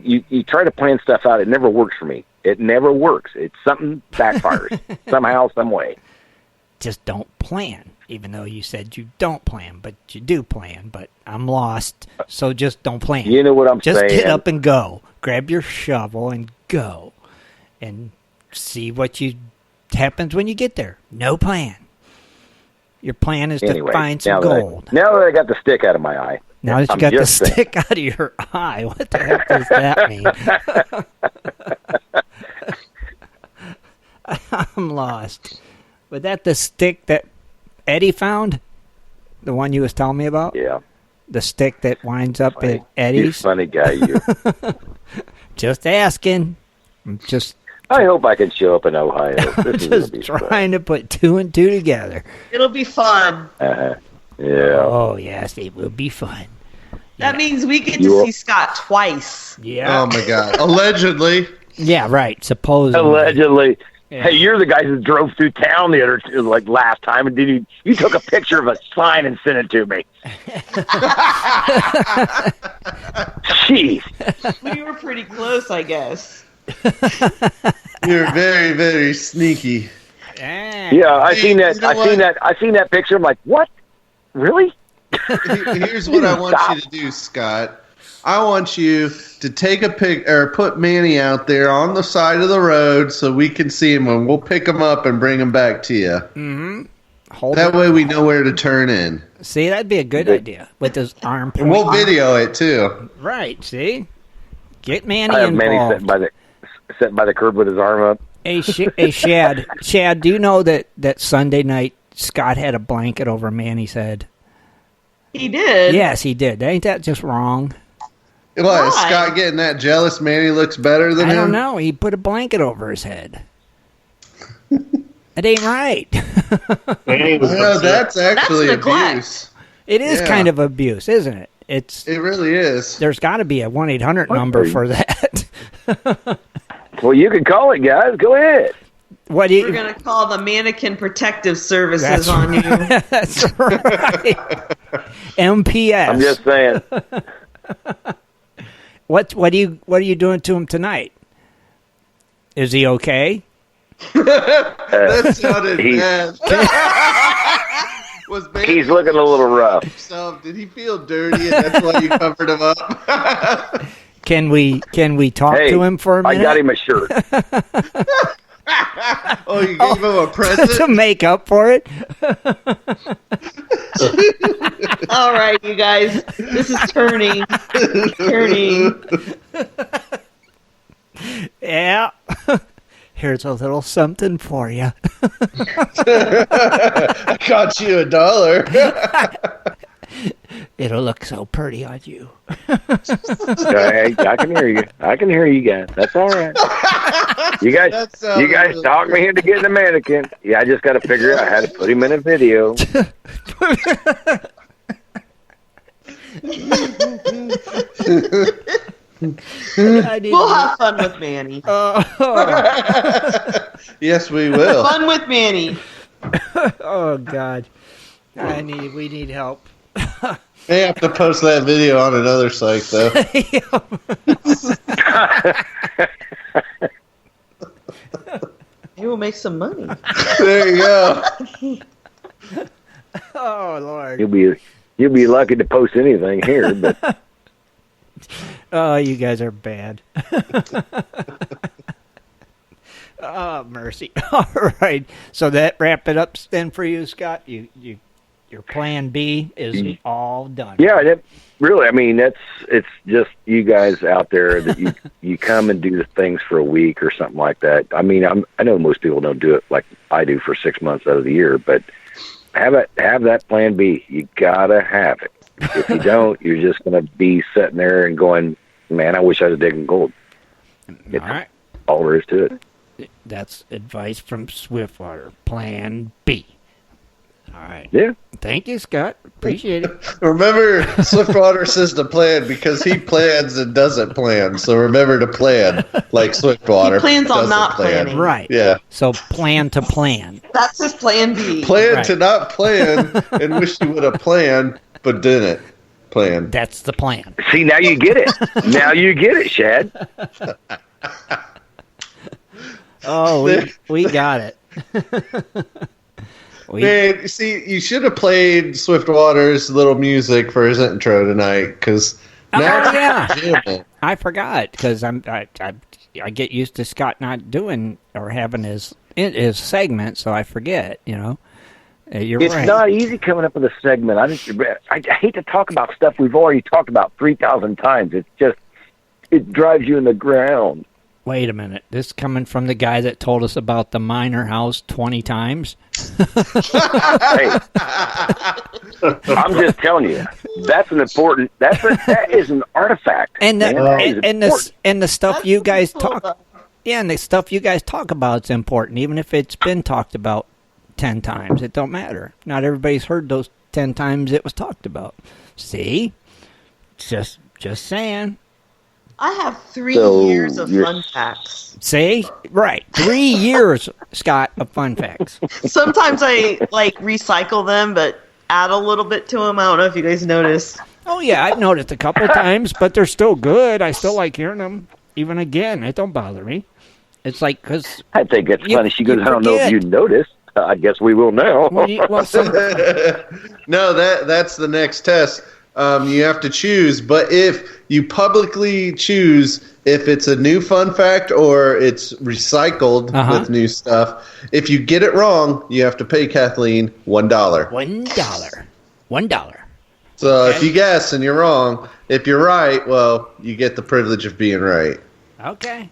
you try to plan stuff out. It never works for me. It never works. It's something backfires somehow, some way. Just don't plan, even though you said you don't plan, but you do plan. But I'm lost, so just don't plan. You know what I'm saying? Just get up and go. Grab your shovel and go, and see what happens when you get there. No plan. Your plan is to find some gold. Now that I got the stick out of my eye. Now that you got the stick out of your eye, what the heck does that mean? I'm lost. Was that the stick that Eddie found? The one you was telling me about? Yeah. The stick that winds up at Eddie's? You're a funny guy, you. Just asking. I hope I can show up in Ohio. This is just trying to put two and two together. It'll be fun. Yeah. Oh, yes, it will be fun. That means we get to see Scott twice. Yeah. Oh, my God. Allegedly. Yeah, right. Supposedly. Allegedly. Yeah. Hey, you're the guys that drove through town last time, and you took a picture of a sign and sent it to me. Jeez. We were pretty close, I guess. You're very, very sneaky. Yeah, I seen that. I seen that picture. I'm like, what? Really? Here's what I want you to do, Scott. I want you to take a pic or put Manny out there on the side of the road so we can see him, and we'll pick him up and bring him back to you. Mm-hmm. That way we know where to turn in. See, that'd be a good idea with his arm. And we'll video it too. Right. See, get Manny I have involved. Manny sitting by the curb with his arm up. Hey, Shad. Shad, do you know that Sunday night Scott had a blanket over Manny's head? He did. Yes, he did. Ain't that just wrong? What, is Scott getting that jealous Manny looks better than him? I don't know. He put a blanket over his head. It ain't right. That's actually abuse. It is kind of abuse, isn't it? It really is. There's got to be a 1-800 number for that. Well, you can call it, guys. Go ahead. We're going to call the Mannequin Protective Services on you. That's right. MPS. I'm just saying. What are you doing to him tonight? Is he okay? That sounded bad. He's looking a little rough. So, did he feel dirty and that's why you covered him up? Can we talk to him for a minute? I got him a shirt. Oh, you gave him a present? To make up for it? All right, you guys. This is turning. Yeah. Here's a little something for you. I got you $1. It'll look so pretty on you. Hey, I can hear you. I can hear you guys. That's all right. You guys talk me into getting a mannequin. Yeah, I just got to figure out how to put him in a video. We'll have fun with Manny. Yes, we will. Fun with Manny. Oh God, we need help. They have to post that video on another site, though. Maybe we'll make some money. There you go. Oh Lord, you'll be lucky to post anything here, but. Oh, you guys are bad. Oh, mercy. All right. So that wrap it up then for you, Scott? Your plan B is all done. Yeah, really. I mean, it's just you guys out there that you come and do the things for a week or something like that. I mean, I know most people don't do it like I do for 6 months out of the year, but have that plan B. You gotta have it. If you don't, you're just going to be sitting there and going, man, I wish I was digging gold. It's all there is to it. That's advice from Swiftwater. Plan B. All right. Yeah. Thank you, Scott. Appreciate it. Remember, Swiftwater says to plan because he plans and doesn't plan. So remember to plan like Swiftwater. He plans on not planning. Right. Yeah. So plan to plan. That's his plan B. Plan to not plan and wish you would have planned, but didn't plan. That's the plan. See, now you get it. Now you get it, Shad. Oh, we got it. Man, see, you should have played Swiftwater's little music for his intro tonight, because I forgot, because I get used to Scott not doing or having his segment, so I forget. It's right. Not easy coming up with a segment. I hate to talk about stuff we've already talked about 3,000 times. It drives you in the ground. Wait a minute. This is coming from the guy that told us about the minor house 20 times? Hey, I'm just telling you, that is an artifact. And the stuff you guys talk, and the stuff you guys talk about is important, even if it's been talked about 10 times. It don't matter. Not everybody's heard those 10 times it was talked about. See? Just saying. I have 3 years of fun facts. See? Right. 3 years, Scott, of fun facts. Sometimes I recycle them, but add a little bit to them. I don't know if you guys noticed. Oh, yeah, I've noticed a couple of times, but they're still good. I still like hearing them. Even again, it don't bother me. It's like, because... I think it's funny. She goes, I don't know if you noticed. I guess we will now. No, that's the next test. You have to choose, but if you publicly choose if it's a new fun fact or it's recycled with new stuff, if you get it wrong, you have to pay Kathleen $1. $1. So if you guess and you're wrong, if you're right, well, you get the privilege of being right. Okay.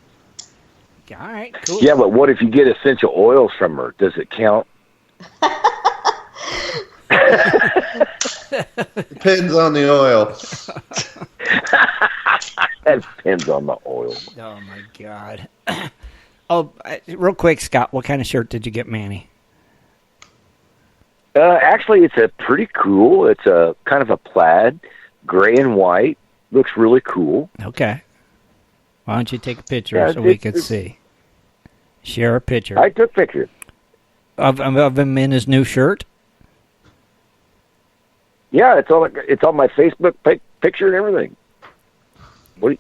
All right, cool. Yeah, but what if you get essential oils from her? Does it count? Depends on the oil. That depends on the oil. Oh, my God. Real quick, Scott, what kind of shirt did you get Manny? Actually, it's a pretty cool. It's a kind of a plaid, gray and white. Looks really cool. Okay. Why don't you take a picture so we can see? Share a picture. I took pictures. Of him in his new shirt? Yeah, it's on my Facebook picture and everything. What?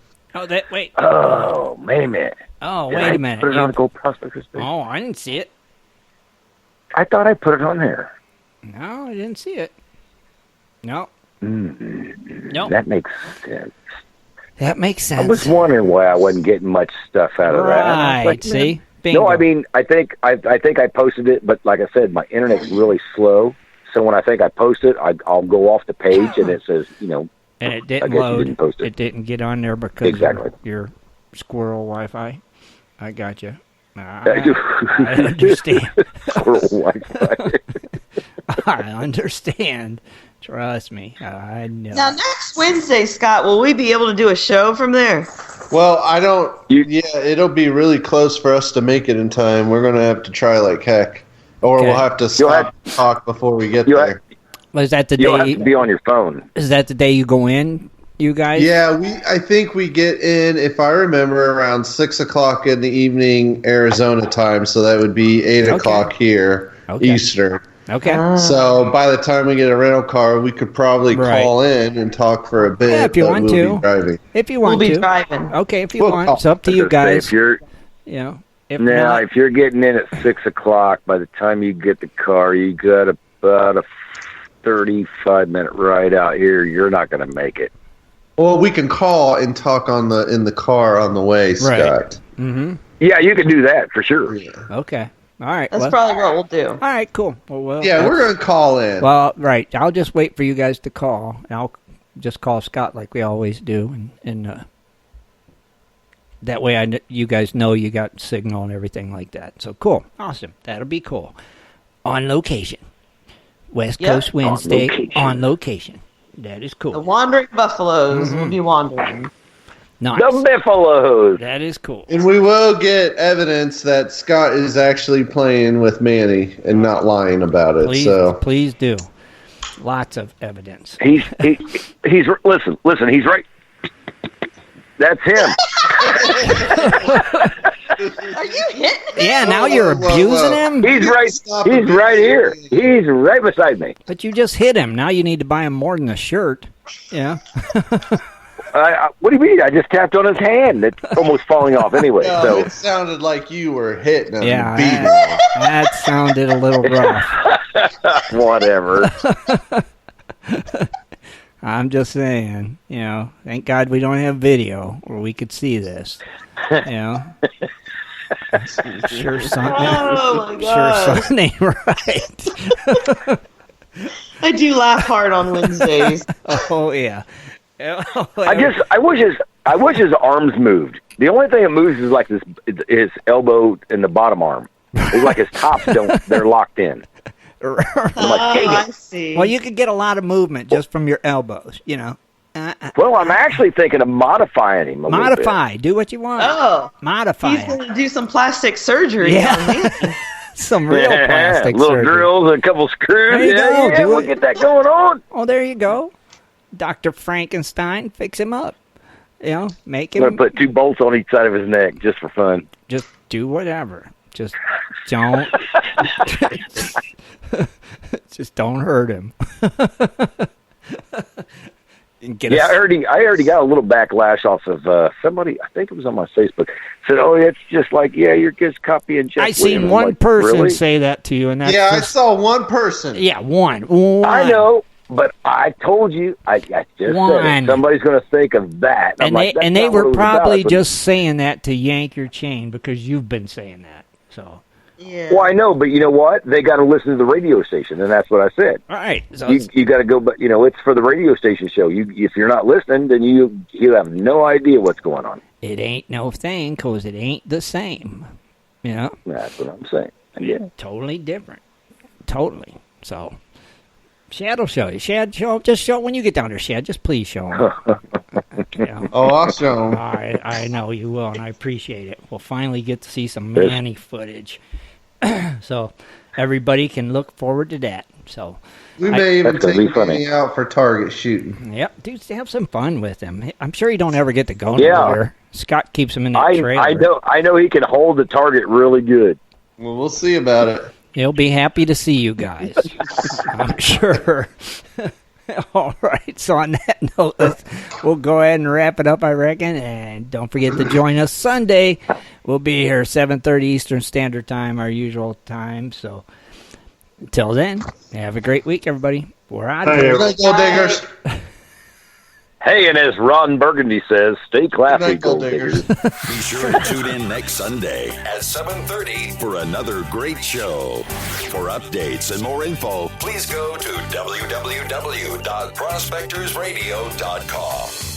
Wait. Oh, wait a minute. Oh, wait a minute. Put it on Gold Prospectors. Oh, I didn't see it. I thought I put it on there. No, I didn't see it. No. Nope. That makes sense. That makes sense. I was wondering why I wasn't getting much stuff out of that. Right, like, see? Bingo. No, I mean, I think I posted it, but like I said, my internet's really slow. So when I think I post it, I'll go off the page and it says, and it didn't load. Didn't post it. It didn't get on there because of your squirrel Wi-Fi. I got you. I understand. Squirrel Wi-Fi. I understand. Trust me. I know. Now, next Wednesday, Scott, will we be able to do a show from there? Well, I don't... it'll be really close for us to make it in time. We're going to have to try like heck. Or we'll have to stop talk before we get there. Is that the day... You'll have to be on your phone. Is that the day you go in, you guys? Yeah, I think we get in, if I remember, around 6 o'clock in the evening Arizona time. So that would be 8 o'clock here, Eastern. Okay. So by the time we get a rental car, we could probably call in and talk for a bit. Yeah, if you want to. Be driving. If you want to. We'll be driving. Okay, if you want. It's up to you guys. If you're, if you're getting in at 6 o'clock, by the time you get the car, you got about a 35-minute ride out here. You're not going to make it. Well, we can call and talk in the car on the way, Scott. Right. Mm-hmm. Yeah, you can do that for sure. Yeah. Okay. All right. That's probably what we'll do. All right, cool. Well, we're going to call in. Well, right. I'll just wait for you guys to call. And I'll just call Scott like we always do. And that way you guys know you got signal and everything like that. So, cool. Awesome. That'll be cool. On location. West Coast Wednesday on location. That is cool. The Wandering Buffaloes will be wandering. Nice. The Biffles. That is cool. And we will get evidence that Scott is actually playing with Manny and not lying about it. Please do. Lots of evidence. He's listen. He's right. That's him. Are you hitting him? Yeah, now you're abusing him? He's right. He's right here. He's right beside me. But you just hit him. Now you need to buy him more than a shirt. Yeah. What do you mean? I just tapped on his hand. It's almost falling off anyway. No, so it sounded like you were hitting him. Yeah, beating him. That sounded a little rough. Whatever. I'm just saying, thank God we don't have video where we could see this. Sure something ain't right. I do laugh hard on Wednesdays. Oh yeah. I wish his arms moved. The only thing that moves is like his elbow and the bottom arm. It's like his tops they're locked in. I see. Well, you could get a lot of movement just from your elbows, Well, I'm actually thinking of modifying him. Modify. Do what you want. Oh. Modify. He's going to do some plastic surgery. Yeah. Some real plastic little surgery. drills and a couple screws. There you go. Yeah, we'll get that going on. Oh, there you go. Dr. Frankenstein, fix him up. Make him. I'm going to put 2 bolts on each side of his neck just for fun. Just do whatever. Just don't. Just don't hurt him. Yeah, I already got a little backlash off of somebody. I think it was on my Facebook. Said, "Oh, it's just like, yeah, you're just copying Jeff I seen Williams." one person really? say that to you, and that's I saw one person. Yeah, one. I know, but I told you. I just said it. Somebody's going to think of that. And they were probably just saying that to yank your chain because you've been saying that. So. Yeah. Well, I know, but you know what? They got to listen to the radio station, and that's what I said. All right. So you got to go, but it's for the radio station show. If you're not listening, then you have no idea what's going on. It ain't no thing because it ain't the same. That's what I'm saying. Yeah. Totally different. Totally. So, Shad will show you. Shad, just show when you get down there, Shad. Just please show him. Oh, I'll show him. I know you will, and I appreciate it. We'll finally get to see some Manny footage. So everybody can look forward to that. So we may even take Manny out for target shooting. Yep, dude, have some fun with him. I'm sure he don't ever get to go nowhere. Scott keeps him in that trailer. I know he can hold the target really good. Well, we'll see about it. He'll be happy to see you guys. I'm sure. All right, so on that note, we'll go ahead and wrap it up, I reckon. And don't forget to join us Sunday. We'll be here 7:30 Eastern Standard Time, our usual time. So until then, have a great week, everybody. We're out of here. Good night, Gold Diggers. Hey, and as Ron Burgundy says, stay classy, Gold Diggers. Be sure to tune in next Sunday at 7:30 for another great show. For updates and more info, please go to www.prospectorsradio.com.